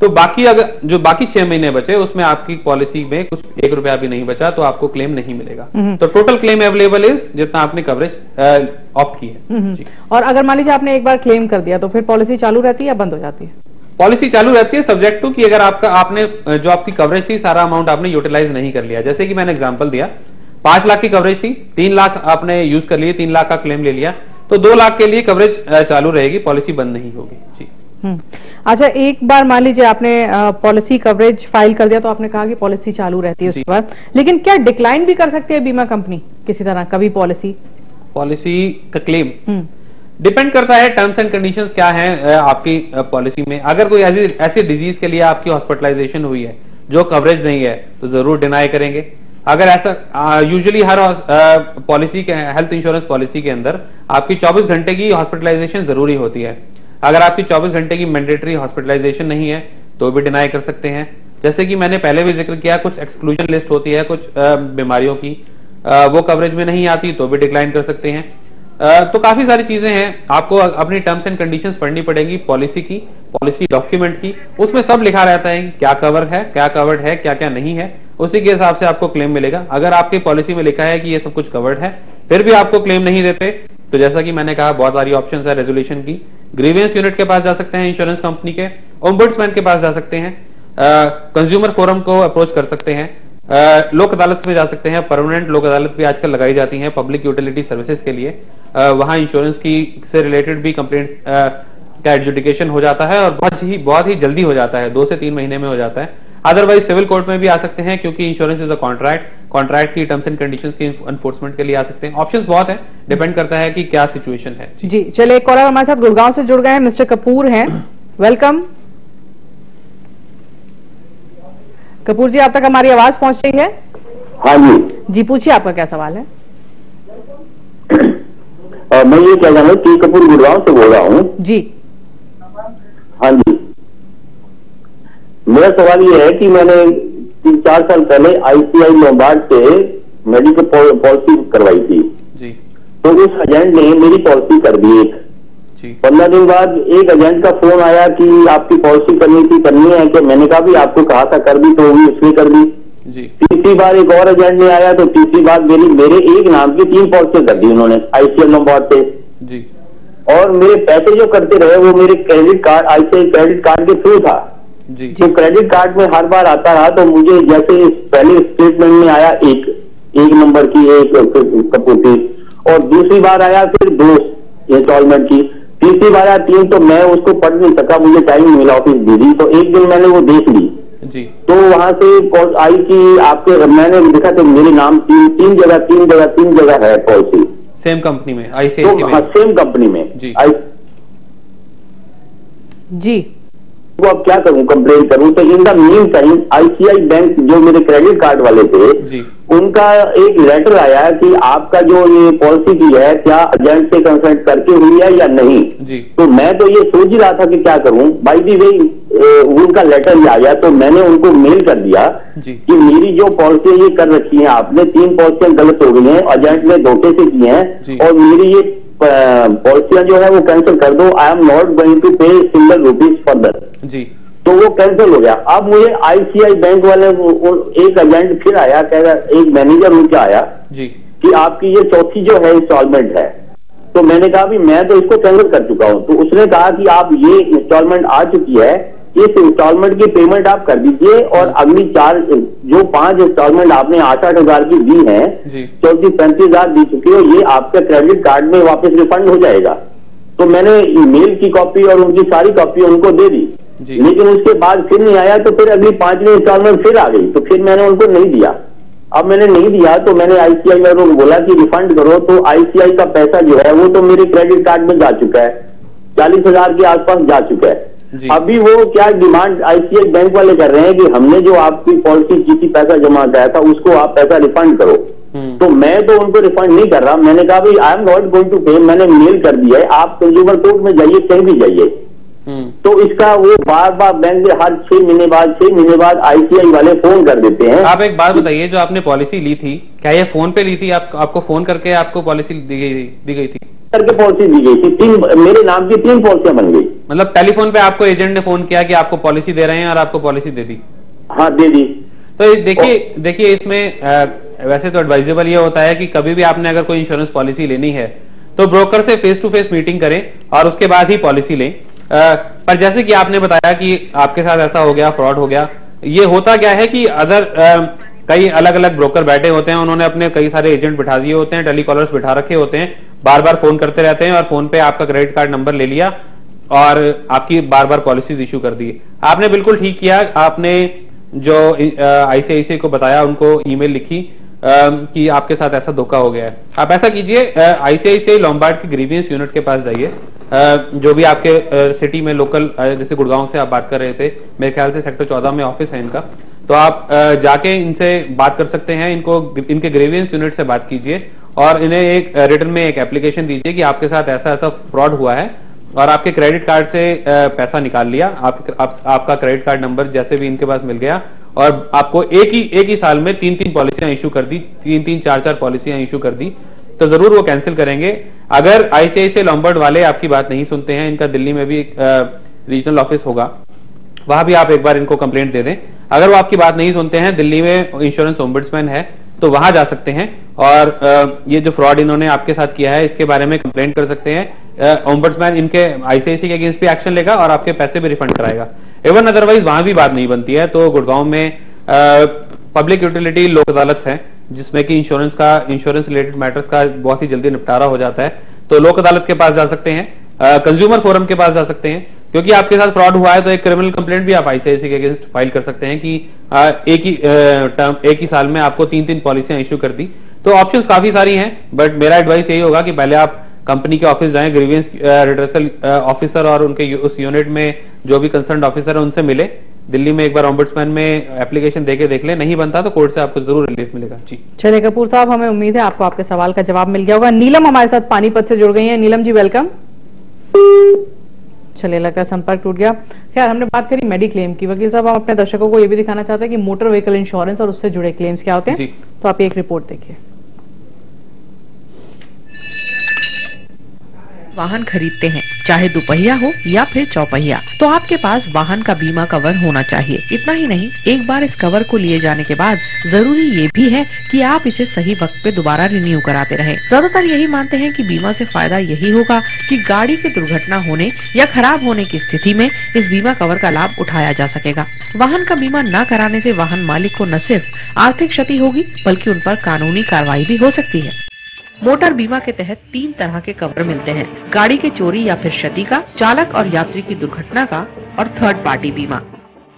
तो बाकी अगर जो बाकी 6 महीने बचे उसमें आपकी पॉलिसी में कुछ 1 रुपया भी नहीं बचा तो आपको क्लेम नहीं मिलेगा। तो टोटल क्लेम अवेलेबल इज जितना आपने कवरेज ऑप्ट की है। और अगर मान लीजिए आपने एक बार क्लेम कर दिया तो फिर पॉलिसी चालू रहती है या बंद हो जाती है? पॉलिसी चालू रहती है सब्जेक्ट टू कि अगर आपने जो आपकी कवरेज थी सारा अमाउंट आपने यूटिलाइज नहीं कर लिया। जैसे कि मैंने एग्जांपल दिया, 5 लाख की कवरेज थी, 3 लाख आपने यूज कर लिए, 3 लाख का क्लेम ले लिया, तो 2 लाख के लिए कवरेज चालू रहेगी, पॉलिसी बंद नहीं होगी। जी अच्छा, एक बार मान लीजिए आपने पॉलिसी कवरेज फाइल कर दिया तो आपने कहा कि पॉलिसी चालू रहती है उसके बाद, लेकिन क्या डिक्लाइन भी कर सकती है बीमा कंपनी किसी तरह कभी पॉलिसी का क्लेम? डिपेंड करता है टर्म्स एंड कंडीशंस क्या है आपकी पॉलिसी में। अगर कोई ऐसी डिजीज के लिए आपकी हॉस्पिटलाइजेशन हुई है जो कवरेज नहीं है तो जरूर डिनाई करेंगे। अगर ऐसा यूजुअली हर पॉलिसी के हेल्थ इंश्योरेंस पॉलिसी के अंदर आपकी 24 घंटे की हॉस्पिटलाइजेशन जरूरी होती है। अगर आपकी 24 घंटे की मैंडेटरी हॉस्पिटलाइजेशन नहीं है तो भी डिनाई कर सकते हैं। जैसे कि मैंने पहले भी जिक्र किया, कुछ एक्सक्लूजन लिस्ट होती है कुछ बीमारियों की, वो कवरेज में नहीं आती तो भी डिक्लाइन कर सकते हैं। तो काफी सारी चीजें हैं, आपको अपनी टर्म्स एंड कंडीशंस पढ़नी पड़ेगी पॉलिसी की, पॉलिसी डॉक्यूमेंट की, उसमें सब लिखा रहता है कि क्या कवर है, क्या कवर्ड है, क्या क्या नहीं है, उसी के हिसाब से आपको क्लेम मिलेगा। अगर आपकी पॉलिसी में लिखा है कि ये सब कुछ कवर्ड है फिर भी आपको क्लेम नहीं देते तो जैसा कि मैंने कहा बहुत सारी ऑप्शंस है रेजोल्यूशन की। ग्रीवेंस यूनिट के पास जा सकते हैं इंश्योरेंस कंपनी के, ओम्बुड्समैन के पास जा सकते हैं, कंज्यूमर फोरम को अप्रोच कर सकते हैं, लोक अदालत में जा सकते हैं। परमानेंट लोक अदालत भी आजकल लगाई जाती हैं पब्लिक यूटिलिटी सर्विसेज के लिए। वहां इंश्योरेंस की से रिलेटेड भी कंप्लेंट का एडजुडिकेशन हो जाता है और बहुत ही जल्दी हो जाता है, 2 से 3 महीने में हो जाता है। अदरवाइज सिविल कोर्ट में भी आ सकते हैं क्योंकि इंश्योरेंस इज अ कॉन्ट्रैक्ट की टर्म्स एंड कंडीशंस की एनफोर्समेंट के लिए आ सकते हैं। ऑप्शंस बहुत है, डिपेंड करता है कि क्या सिचुएशन है। जी चलिए, एक कॉलर हमारे साथ गुड़गांव से जुड़ गए हैं, मिस्टर कपूर हैं, वेलकम। कपूर जी, आप तक हमारी आवाज पहुंच रही है? हाँ जी पूछिए, आपका क्या सवाल है? मैं ये कह रहा हूँ कि कपूर गुड़गांव से बोल रहा हूँ जी। हाँ जी, मेरा सवाल ये है कि मैंने 3-4 साल पहले ICICI लोम्बार्ड से मेडिकल पॉलिसी करवाई थी जी। तो उस एजेंट ने मेरी पॉलिसी कर दी एक। 15 दिन बाद एक एजेंट का फोन आया कि आपकी पॉलिसी करनी है कि मैंने कहा भी आपको कहा था कर दी तो भी उसने कर दी। तीसरी बार एक और एजेंट ने आया तो तीसरी बार मेरे एक नाम की 3 पॉलिसी कर दी उन्होंने ICICI लोम्बार्ड से जी। और मेरे पैसे जो करते रहे वो मेरे credit card ICICI credit card के थ्रू था जी। तो क्रेडिट कार्ड में हर बार आता रहा तो मुझे जैसे पहले स्टेटमेंट में आया एक नंबर की एक कपूर थी और दूसरी बार आया फिर 2 इंस्टॉलमेंट की, तीसरी बार आया 3, तो मैं उसको पढ़ नहीं सका, मुझे टाइम नहीं मिला ऑफिस बिजी। तो एक दिन मैंने वो देख ली जी। तो वहां से कॉल आई कि आपके, मैंने देखा तो मेरे नाम तीन जगह है पॉलिसी सेम कंपनी में ICICI में। हाँ, सेम कंपनी में जी। जी तो अब क्या करूं, कंप्लेन करूं? तो in the mean time ICICI bank जो मेरे क्रेडिट कार्ड वाले थे जी। उनका एक लेटर आया कि आपका जो ये पॉलिसी की है क्या एजेंट से कंसल्ट करके हुई है या नहीं जी। तो मैं तो ये सोच ही रहा था कि क्या करूं। बाय द वे उनका लेटर ही आया तो मैंने उनको मेल कर दिया कि मेरी जो पॉलिसी ये कर रखी है आपने, 3 पॉलिसियां गलत हो गई हैं, एजेंट ने धोखे से की हैं और मेरी ये पॉलिसियां जो है वो कैंसिल कर दो। I am not going to pay single rupees further. जी। तो वो कैंसिल हो गया। अब मुझे आईसीआई बैंक वाले एक एजेंट फिर आया, कह रहा, एक मैनेजर उनके आया जी कि आपकी ये चौथी जो है इंस्टॉलमेंट है। तो मैंने कहा भी मैं तो इसको कैंसिल कर चुका हूं। तो उसने कहा कि आप ये इंस्टॉलमेंट आ चुकी है, इस इंस्टॉलमेंट की पेमेंट आप कर दीजिए और अगली 5 इंस्टॉलमेंट आपने 8-8 हजार की दी है, 34-35 दी चुकी है, ये आपके क्रेडिट कार्ड में वापस रिफंड हो जाएगा। तो मैंने ईमेल की कॉपी और उनकी सारी कॉपी उनको दे दी, लेकिन उसके बाद फिर नहीं आया। तो फिर अगली 5वीं इंस्टॉलमेंट फिर आ गई, तो फिर मैंने उनको नहीं दिया। अब मैंने नहीं दिया तो मैंने आईसीआई वालों को बोला कि रिफंड करो। तो आईसीआई का पैसा जो है वो तो मेरे क्रेडिट कार्ड में जा चुका है, 40 हजार के आसपास जा चुका है। अभी वो क्या डिमांड आईसीआई बैंक वाले कर रहे हैं कि हमने जो आपकी पॉलिसी की थी, पैसा जमा कराया था, उसको आप पैसा रिफंड करो। तो मैं तो उनको रिफंड नहीं कर रहा। मैंने कहा भाई I am not going to pay, मैंने मेल कर दिया है, आप कंज्यूमर कोर्ट में जाइए, कहीं भी जाइए। तो इसका वो बार बार बैंक में हर 6 महीने बाद आईसीआई वाले फोन कर देते हैं। आप एक बात बताइए, जो आपने पॉलिसी ली थी, क्या ये फोन पे ली थी? आपको फोन करके आपको पॉलिसी दी गई थी? करके पॉलिसी दी गई थी, 3 मेरे नाम की 3 पॉलिसियां बन गई। मतलब टेलीफोन पे आपको एजेंट ने फोन किया कि आपको पॉलिसी दे रहे हैं और आपको पॉलिसी दे दी? हाँ, दे दी। तो देखिए इसमें वैसे तो एडवाइजेबल ये होता है कि कभी भी आपने अगर कोई इंश्योरेंस पॉलिसी लेनी है तो ब्रोकर से फेस टू फेस मीटिंग करें और उसके बाद ही पॉलिसी लें। पर जैसे कि आपने बताया कि आपके साथ ऐसा हो गया, फ्रॉड हो गया, ये होता क्या है कि अदर कई अलग अलग ब्रोकर बैठे होते हैं, उन्होंने अपने कई सारे एजेंट बिठा दिए होते हैं, टेलीकॉलर्स बिठा रखे होते हैं, बार बार फोन करते रहते हैं और फोन पे आपका क्रेडिट कार्ड नंबर ले लिया और आपकी बार बार पॉलिसीज इशू कर दी। आपने बिल्कुल ठीक किया, आपने जो आईसीआईसीआई को बताया, उनको ईमेल लिखी कि आपके साथ ऐसा धोखा हो गया है। आप ऐसा कीजिए, आईसीआईसीआई लोम्बार्ड के ग्रीवियंस यूनिट के पास जाइए, जो भी आपके सिटी में लोकल, जैसे गुड़गांव से आप बात कर रहे थे, मेरे ख्याल से सेक्टर 14 में ऑफिस है इनका, तो आप जाके इनसे बात कर सकते हैं। इनके ग्रीवियंस यूनिट से बात कीजिए और इन्हें एक रिटर्न में एक एप्लीकेशन दीजिए कि आपके साथ ऐसा ऐसा फ्रॉड हुआ है और आपके क्रेडिट कार्ड से पैसा निकाल लिया, आपका क्रेडिट कार्ड नंबर जैसे भी इनके पास मिल गया और आपको एक ही साल में 3-3 पॉलिसियां इशू कर दी, 3-3, 4-4 पॉलिसियां इशू कर दी, तो जरूर वो कैंसिल करेंगे। अगर आईसीआईसीआई लोम्बार्ड वाले आपकी बात नहीं सुनते हैं, इनका दिल्ली में भी एक रीजनल ऑफिस होगा, वहां भी आप एक बार इनको कंप्लेंट दे दें। अगर वो आपकी बात नहीं सुनते हैं, दिल्ली में इंश्योरेंस ओम्बड्समैन है, तो वहां जा सकते हैं और ये जो फ्रॉड इन्होंने आपके साथ किया है इसके बारे में कंप्लेंट कर सकते हैं। ओम्बड्समैन इनके आईसीआईसीआई के अगेंस्ट भी एक्शन लेगा और आपके पैसे भी रिफंड कराएगा। इवन अदरवाइज वहां भी बात नहीं बनती है तो गुड़गांव में पब्लिक यूटिलिटी लोक अदालत है, जिसमें कि इंश्योरेंस रिलेटेड मैटर्स का बहुत ही जल्दी निपटारा हो जाता है, तो लोक अदालत के पास जा सकते हैं, कंज्यूमर फोरम के पास जा सकते हैं, क्योंकि आपके साथ फ्रॉड हुआ है तो एक क्रिमिनल कंप्लेंट भी आप आईसीआईसीआई के अगेंस्ट फाइल कर सकते हैं कि एक ही साल में आपको 3-3 पॉलिसियां इशू कर दी। तो ऑप्शंस काफी सारी हैं, बट मेरा एडवाइस यही होगा कि पहले आप कंपनी के ऑफिस जाएं, ग्रीवियंस रिड्रेसल ऑफिसर और उनके उस यूनिट में जो भी कंसर्न ऑफिसर है उनसे मिले। दिल्ली में एक बार ओम्बड्समैन में एप्लीकेशन देके देख ले, नहीं बनता तो कोर्ट से आपको जरूर रिलीफ मिलेगा। जी चलिए कपूर साहब, हमें उम्मीद है आपको आपके सवाल का जवाब मिल गया होगा। नीलम हमारे साथ पानीपत से जुड़ गई है। नीलम जी वेलकम। चलिए लगा संपर्क टूट गया। खैर, हमने बात करी मेडिक्लेम की। वकील साहब, हम अपने दर्शकों को यह भी दिखाना चाहते हैं कि मोटर व्हीकल इंश्योरेंस और उससे जुड़े क्लेम्स क्या होते हैं, तो आप एक रिपोर्ट देखिए। वाहन खरीदते हैं, चाहे दुपहिया हो या फिर चौपहिया, तो आपके पास वाहन का बीमा कवर होना चाहिए। इतना ही नहीं, एक बार इस कवर को लिए जाने के बाद जरूरी ये भी है कि आप इसे सही वक्त पे दोबारा रिन्यू कराते रहें। ज्यादातर यही मानते हैं कि बीमा से फायदा यही होगा कि गाड़ी की दुर्घटना होने या खराब होने की स्थिति में इस बीमा कवर का लाभ उठाया जा सकेगा। वाहन का बीमा न कराने से वाहन मालिक को न सिर्फ आर्थिक क्षति होगी, बल्कि उन पर कानूनी कार्रवाई भी हो सकती है। मोटर बीमा के तहत 3 तरह के कवर मिलते हैं: गाड़ी के चोरी या फिर क्षति का, चालक और यात्री की दुर्घटना का और थर्ड पार्टी बीमा।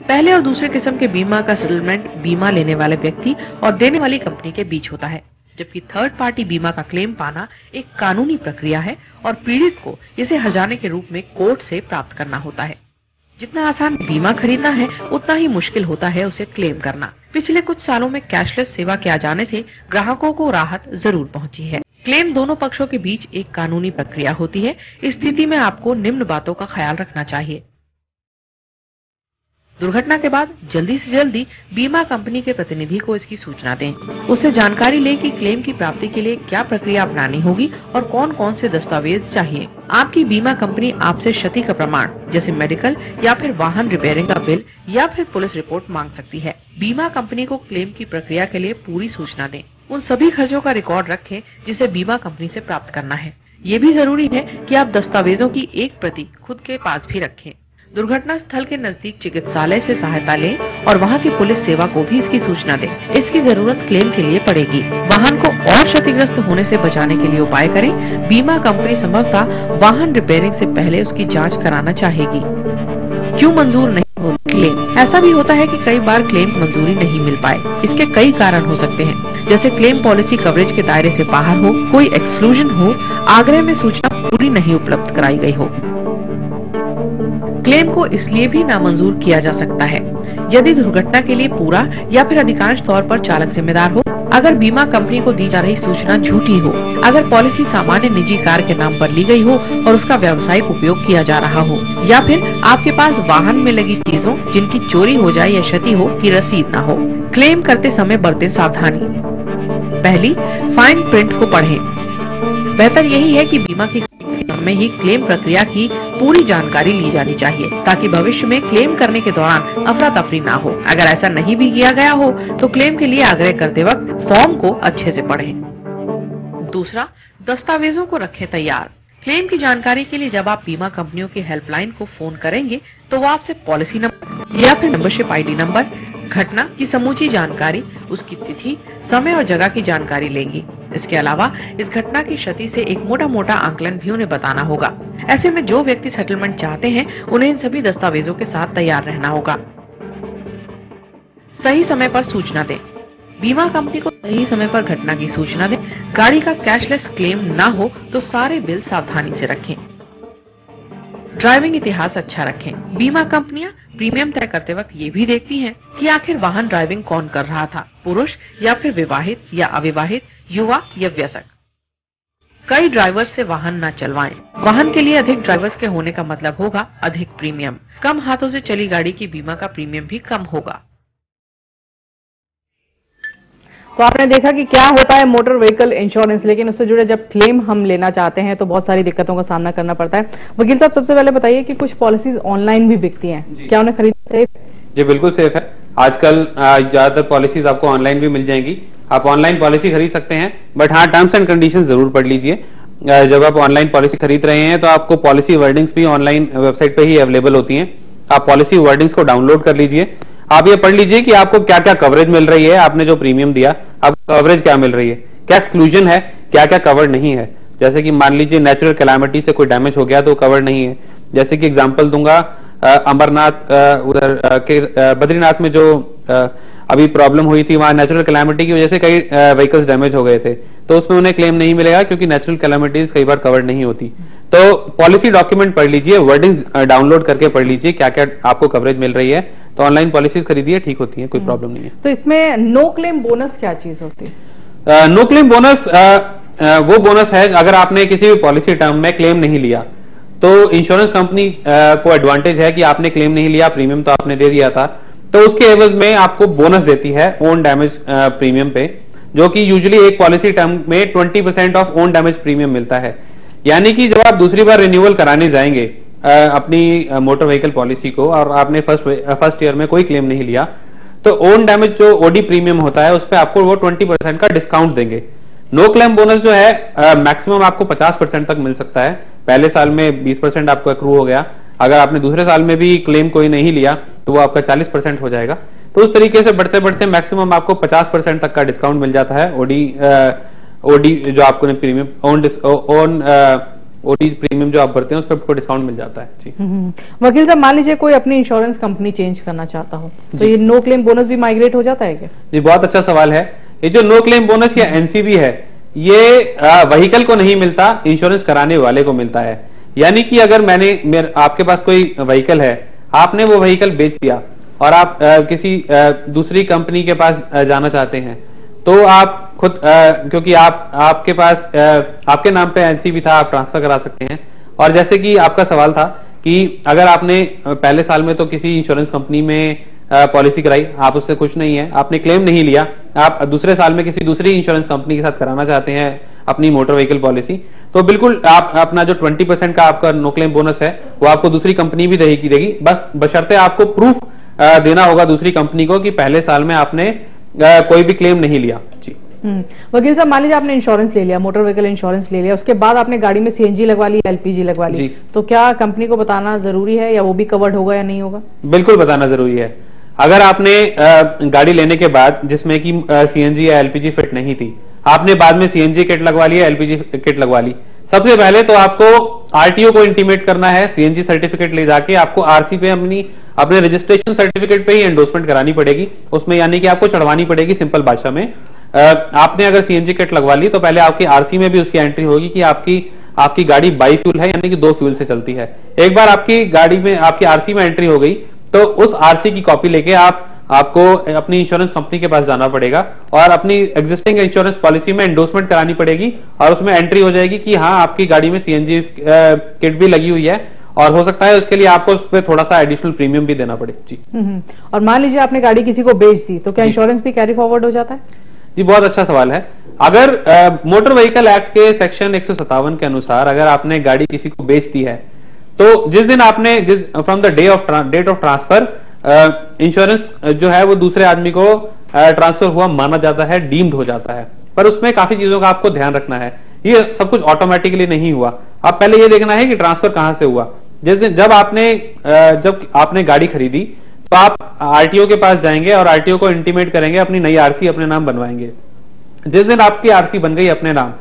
पहले और दूसरे किस्म के बीमा का सेटलमेंट बीमा लेने वाले व्यक्ति और देने वाली कंपनी के बीच होता है, जबकि थर्ड पार्टी बीमा का क्लेम पाना एक कानूनी प्रक्रिया है और पीड़ित को इसे हर्जाने के रूप में कोर्ट से प्राप्त करना होता है। जितना आसान बीमा खरीदना है, उतना ही मुश्किल होता है उसे क्लेम करना। पिछले कुछ सालों में कैशलेस सेवा के आ जाने से ग्राहकों को राहत जरूर पहुंची है। क्लेम दोनों पक्षों के बीच एक कानूनी प्रक्रिया होती है। इस स्थिति में आपको निम्न बातों का ख्याल रखना चाहिए। दुर्घटना के बाद जल्दी से जल्दी बीमा कंपनी के प्रतिनिधि को इसकी सूचना दें। उससे जानकारी लें कि क्लेम की प्राप्ति के लिए क्या प्रक्रिया अपनानी होगी और कौन कौन से दस्तावेज चाहिए। आपकी बीमा कंपनी आपसे क्षति का प्रमाण जैसे मेडिकल या फिर वाहन रिपेयरिंग का बिल या फिर पुलिस रिपोर्ट मांग सकती है। बीमा कंपनी को क्लेम की प्रक्रिया के लिए पूरी सूचना दें। उन सभी खर्चों का रिकॉर्ड रखें जिसे बीमा कंपनी से प्राप्त करना है। ये भी जरूरी है कि आप दस्तावेजों की एक प्रति खुद के पास भी रखें। दुर्घटना स्थल के नजदीक चिकित्सालय से सहायता लें और वहां की पुलिस सेवा को भी इसकी सूचना दें। इसकी जरूरत क्लेम के लिए पड़ेगी। वाहन को और क्षतिग्रस्त होने से बचाने के लिए उपाय करें। बीमा कंपनी संभवतः वाहन रिपेयरिंग से पहले उसकी जांच कराना चाहेगी। क्यों मंजूर नहीं होती क्लेम? ऐसा भी होता है कि कई बार क्लेम मंजूरी नहीं मिल पाए। इसके कई कारण हो सकते हैं, जैसे क्लेम पॉलिसी कवरेज के दायरे से बाहर हो, कोई एक्सक्लूजन हो, आग्रह में सूचना पूरी नहीं उपलब्ध कराई गई हो। क्लेम को इसलिए भी नामंजूर किया जा सकता है यदि दुर्घटना के लिए पूरा या फिर अधिकांश तौर पर चालक जिम्मेदार हो, अगर बीमा कंपनी को दी जा रही सूचना झूठी हो, अगर पॉलिसी सामान्य निजी कार के नाम पर ली गई हो और उसका व्यावसायिक उपयोग किया जा रहा हो, या फिर आपके पास वाहन में लगी चीजों जिनकी चोरी हो जाए या क्षति हो की रसीद न हो। क्लेम करते समय बरतें सावधानी। पहली, फाइन प्रिंट को पढ़ें। बेहतर यही है कि बीमा की में ही क्लेम प्रक्रिया की पूरी जानकारी ली जानी चाहिए ताकि भविष्य में क्लेम करने के दौरान अफरा तफरी ना हो। अगर ऐसा नहीं भी किया गया हो तो क्लेम के लिए आग्रह करते वक्त फॉर्म को अच्छे से पढ़ें। दूसरा, दस्तावेजों को रखें तैयार। क्लेम की जानकारी के लिए जब आप बीमा कंपनियों की हेल्पलाइन को फोन करेंगे तो वो आपसे पॉलिसी नंबर या फिर मेंबरशिप आईडी नंबर, घटना की समूची जानकारी, उसकी तिथि, समय और जगह की जानकारी लेंगी। इसके अलावा इस घटना की क्षति से एक मोटा मोटा आंकलन भी उन्हें बताना होगा। ऐसे में जो व्यक्ति सेटलमेंट चाहते हैं उन्हें इन सभी दस्तावेजों के साथ तैयार रहना होगा। सही समय पर सूचना दें। बीमा कंपनी को सही समय पर घटना की सूचना दें। गाड़ी का कैशलेस क्लेम ना हो तो सारे बिल सावधानी से रखें। ड्राइविंग इतिहास अच्छा रखें। बीमा कंपनियां प्रीमियम तय करते वक्त ये भी देखती हैं कि आखिर वाहन ड्राइविंग कौन कर रहा था, पुरुष या फिर विवाहित या अविवाहित, युवा या वयस्क। कई ड्राइवर्स से वाहन न चलवाएं। वाहन के लिए अधिक ड्राइवर्स के होने का मतलब होगा अधिक प्रीमियम। कम हाथों से चली गाड़ी की बीमा का प्रीमियम भी कम होगा। तो आपने देखा कि क्या होता है मोटर व्हीकल इंश्योरेंस, लेकिन उससे जुड़े जब क्लेम हम लेना चाहते हैं तो बहुत सारी दिक्कतों का सामना करना पड़ता है। वकील साहब, सबसे पहले बताइए कि कुछ पॉलिसीज ऑनलाइन भी बिकती हैं, क्या उन्हें खरीदना सेफ? जी बिल्कुल सेफ है। आजकल ज्यादातर पॉलिसीज आपको ऑनलाइन भी मिल जाएंगी। आप ऑनलाइन पॉलिसी खरीद सकते हैं, बट हाँ, टर्म्स एंड कंडीशंस जरूर पढ़ लीजिए। जब आप ऑनलाइन पॉलिसी खरीद रहे हैं तो आपको पॉलिसी वर्डिंग्स भी ऑनलाइन वेबसाइट पे ही अवेलेबल होती हैं। आप पॉलिसी वर्डिंग्स को डाउनलोड कर लीजिए। आप ये पढ़ लीजिए कि आपको क्या क्या कवरेज मिल रही है, आपने जो प्रीमियम दिया आपको कवरेज क्या मिल रही है, क्या एक्सक्लूजन है, क्या क्या कवर नहीं है। जैसे कि मान लीजिए नेचुरल कैलामिटी से कोई डैमेज हो गया तो कवर नहीं है। जैसे कि एग्जांपल दूंगा, अमरनाथ उधर के बद्रीनाथ में जो अभी प्रॉब्लम हुई थी, वहां नेचुरल कैलामिटी की वजह से कई व्हीकल्स डैमेज हो गए थे, तो उसमें उन्हें क्लेम नहीं मिलेगा क्योंकि नेचुरल कैलामिटीज कई बार कवर नहीं होती। तो पॉलिसी डॉक्यूमेंट पढ़ लीजिए, वर्डिंग्स डाउनलोड करके पढ़ लीजिए क्या क्या आपको कवरेज मिल रही है। तो ऑनलाइन पॉलिसीज खरीदिए, ठीक होती है, कोई प्रॉब्लम नहीं है। तो इसमें नो क्लेम बोनस क्या चीज होती है? नो क्लेम बोनस वो बोनस है अगर आपने किसी भी पॉलिसी टर्म में क्लेम नहीं लिया तो इंश्योरेंस कंपनी को एडवांटेज है कि आपने क्लेम नहीं लिया, प्रीमियम तो आपने दे दिया था, तो उसके एवज में आपको बोनस देती है ओन डैमेज प्रीमियम पे, जो कि यूजुअली एक पॉलिसी टर्म में 20% ऑफ ओन डैमेज प्रीमियम मिलता है। यानी कि जब आप दूसरी बार रिन्यूअल कराने जाएंगे अपनी मोटर व्हीकल पॉलिसी को और आपने फर्स्ट ईयर में कोई क्लेम नहीं लिया, तो ओन डैमेज जो ओडी प्रीमियम होता है उस पर आपको वो 20% का डिस्काउंट देंगे। नो क्लेम बोनस जो है मैक्सिमम आपको 50% तक मिल सकता है। पहले साल में 20% आपको एक्रू हो गया, अगर आपने दूसरे साल में भी क्लेम कोई नहीं लिया तो वो आपका 40% हो जाएगा। तो उस तरीके से बढ़ते बढ़ते मैक्सिमम आपको 50% तक का डिस्काउंट मिल जाता है। ओडी जो आपको प्रीमियम ओडी प्रीमियम जो आप भरते हैं उस पर आपको डिस्काउंट मिल जाता है। जी वकील साहब, मान लीजिए कोई अपनी इंश्योरेंस कंपनी चेंज करना चाहता हो तो ये नो क्लेम बोनस भी माइग्रेट हो जाता है क्या? जी बहुत अच्छा सवाल है। ये जो नो क्लेम बोनस या एनसीबी है ये व्हीकल को नहीं मिलता, इंश्योरेंस कराने वाले को मिलता है। यानी कि अगर आपके पास कोई व्हीकल है, आपने वो व्हीकल बेच दिया और आप किसी दूसरी कंपनी के पास जाना चाहते हैं तो आप खुद क्योंकि आपके पास आपके नाम पे एनसीबी था, आप ट्रांसफर करा सकते हैं। और जैसे कि आपका सवाल था कि अगर आपने पहले साल में तो किसी इंश्योरेंस कंपनी में पॉलिसी कराई, आप उससे खुश नहीं है, आपने क्लेम नहीं लिया, आप दूसरे साल में किसी दूसरी इंश्योरेंस कंपनी के साथ कराना चाहते हैं अपनी मोटर व्हीकल पॉलिसी, तो बिल्कुल आप अपना जो 20% का आपका नो क्लेम बोनस है वो आपको दूसरी कंपनी भी देगी, बस बशर्ते आपको प्रूफ देना होगा दूसरी कंपनी को कि पहले साल में आपने कोई भी क्लेम नहीं लिया। जी वकील साहब, मान लीजिए आपने इंश्योरेंस ले लिया, मोटर व्हीकल इंश्योरेंस ले लिया, उसके बाद आपने गाड़ी में सीएनजी लगवा ली, एलपीजी लगवा ली, तो क्या कंपनी को बताना जरूरी है या वो भी कवर्ड होगा या नहीं होगा? बिल्कुल बताना जरूरी है। अगर आपने गाड़ी लेने के बाद जिसमें कि सीएनजी या एलपीजी फिट नहीं थी, आपने बाद में सीएनजी किट लगवा ली, एलपीजी किट लगवा ली, सबसे पहले तो आपको आरटीओ को इंटीमेट करना है, सीएनजी सर्टिफिकेट ले जाके आपको आरसी पे अपने रजिस्ट्रेशन सर्टिफिकेट पे ही एंडोर्समेंट करानी पड़ेगी, उसमें यानी कि आपको चढ़वानी पड़ेगी सिंपल भाषा में। आपने अगर सीएनजी किट लगवा ली तो पहले आपकी आरसी में भी उसकी एंट्री होगी कि आपकी गाड़ी बाई फ्यूल है, यानी कि 2 फ्यूल से चलती है। एक बार आपकी गाड़ी में आपकी आरसी में एंट्री हो गई तो उस आरसी की कॉपी लेके आपको अपनी इंश्योरेंस कंपनी के पास जाना पड़ेगा और अपनी एग्जिस्टिंग इंश्योरेंस पॉलिसी में एंडोर्समेंट करानी पड़ेगी और उसमें एंट्री हो जाएगी कि हाँ आपकी गाड़ी में सीएनजी किट भी लगी हुई है और हो सकता है उसके लिए आपको उस पर थोड़ा सा एडिशनल प्रीमियम भी देना पड़े। जी और मान लीजिए आपने गाड़ी किसी को बेच दी तो क्या इंश्योरेंस भी कैरी फॉरवर्ड हो जाता है? जी बहुत अच्छा सवाल है। अगर मोटर व्हीकल एक्ट के सेक्शन 157 के अनुसार अगर आपने गाड़ी किसी को बेच दी है तो जिस दिन आपने from the date of transfer insurance जो है वो दूसरे आदमी को ट्रांसफर हुआ माना जाता है, डीम्ड हो जाता है। पर उसमें काफी चीजों का आपको ध्यान रखना है, ये सब कुछ ऑटोमेटिकली नहीं हुआ। आप पहले ये देखना है कि ट्रांसफर कहां से हुआ। जिस दिन जब आपने गाड़ी खरीदी तो आप आरटीओ के पास जाएंगे और आरटीओ को इंटीमेट करेंगे, अपनी नई आरसी अपने नाम बनवाएंगे। जिस दिन आपकी आरसी बन गई अपने नाम,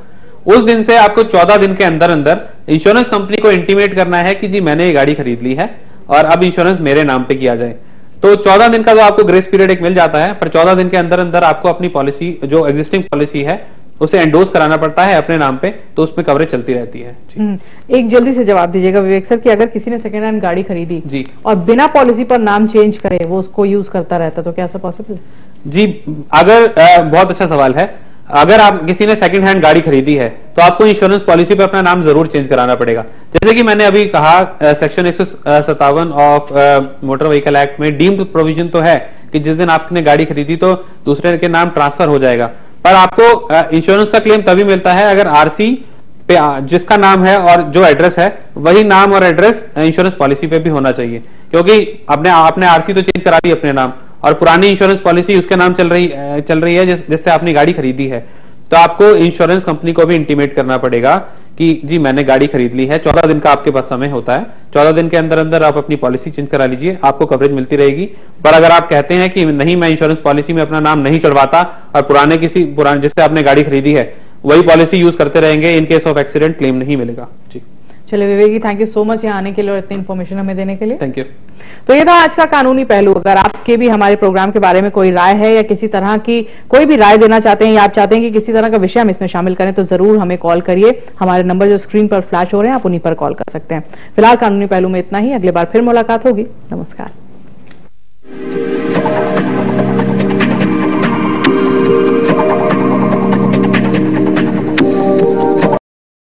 उस दिन से आपको 14 दिन के अंदर अंदर इंश्योरेंस कंपनी को इंटीमेट करना है कि जी मैंने ये गाड़ी खरीद ली है और अब इंश्योरेंस मेरे नाम पे किया जाए। तो 14 दिन का तो आपको ग्रेस पीरियड एक मिल जाता है, पर 14 दिन के अंदर अंदर आपको अपनी पॉलिसी जो एग्जिस्टिंग पॉलिसी है उसे एंडोर्स कराना पड़ता है अपने नाम पे, तो उसमें कवरेज चलती रहती है। एक जल्दी से जवाब दीजिएगा विवेक सर कि अगर किसी ने सेकेंड हैंड गाड़ी खरीदी जी और बिना पॉलिसी पर नाम चेंज करे वो उसको यूज करता रहता तो क्या ऐसा पॉसिबल है? जी अगर बहुत अच्छा सवाल है। अगर आप किसी ने सेकंड हैंड गाड़ी खरीदी है तो आपको इंश्योरेंस पॉलिसी पे अपना नाम जरूर चेंज कराना पड़ेगा। जैसे कि मैंने अभी कहा section 157 of motor vehicle act में डीम्ड प्रोविजन तो है कि जिस दिन आपने गाड़ी खरीदी तो दूसरे के नाम ट्रांसफर हो जाएगा, पर आपको इंश्योरेंस का क्लेम तभी मिलता है अगर आरसी पे जिसका नाम है और जो एड्रेस है वही नाम और एड्रेस इंश्योरेंस पॉलिसी पे भी होना चाहिए, क्योंकि आपने आरसी तो चेंज करा दी अपने नाम और पुरानी इंश्योरेंस पॉलिसी उसके नाम चल रही है जिससे आपने गाड़ी खरीदी है, तो आपको इंश्योरेंस कंपनी को भी इंटीमेट करना पड़ेगा कि जी मैंने गाड़ी खरीद ली है। 14 दिन का आपके पास समय होता है, 14 दिन के अंदर अंदर आप अपनी पॉलिसी चेंज करा लीजिए, आपको कवरेज मिलती रहेगी। पर अगर आप कहते हैं कि नहीं मैं इंश्योरेंस पॉलिसी में अपना नाम नहीं चढ़वाता और पुराने जिससे आपने गाड़ी खरीदी है वही पॉलिसी यूज करते रहेंगे, in case of accident claim नहीं मिलेगा। जी चलिए विवेक जी, थैंक यू सो मच यहाँ आने के लिए और इतनी इन्फॉर्मेशन हमें देने के लिए। Thank you. तो ये था आज का कानूनी पहलू। अगर आपके भी हमारे प्रोग्राम के बारे में कोई राय है या किसी तरह की कोई भी राय देना चाहते हैं या आप चाहते हैं कि किसी तरह का विषय हम इसमें शामिल करें तो जरूर हमें कॉल करिए। हमारे नंबर जो स्क्रीन पर फ्लैश हो रहे हैं आप उन्हीं पर कॉल कर सकते हैं। फिलहाल कानूनी पहलू में इतना ही, अगली बार फिर मुलाकात होगी। नमस्कार।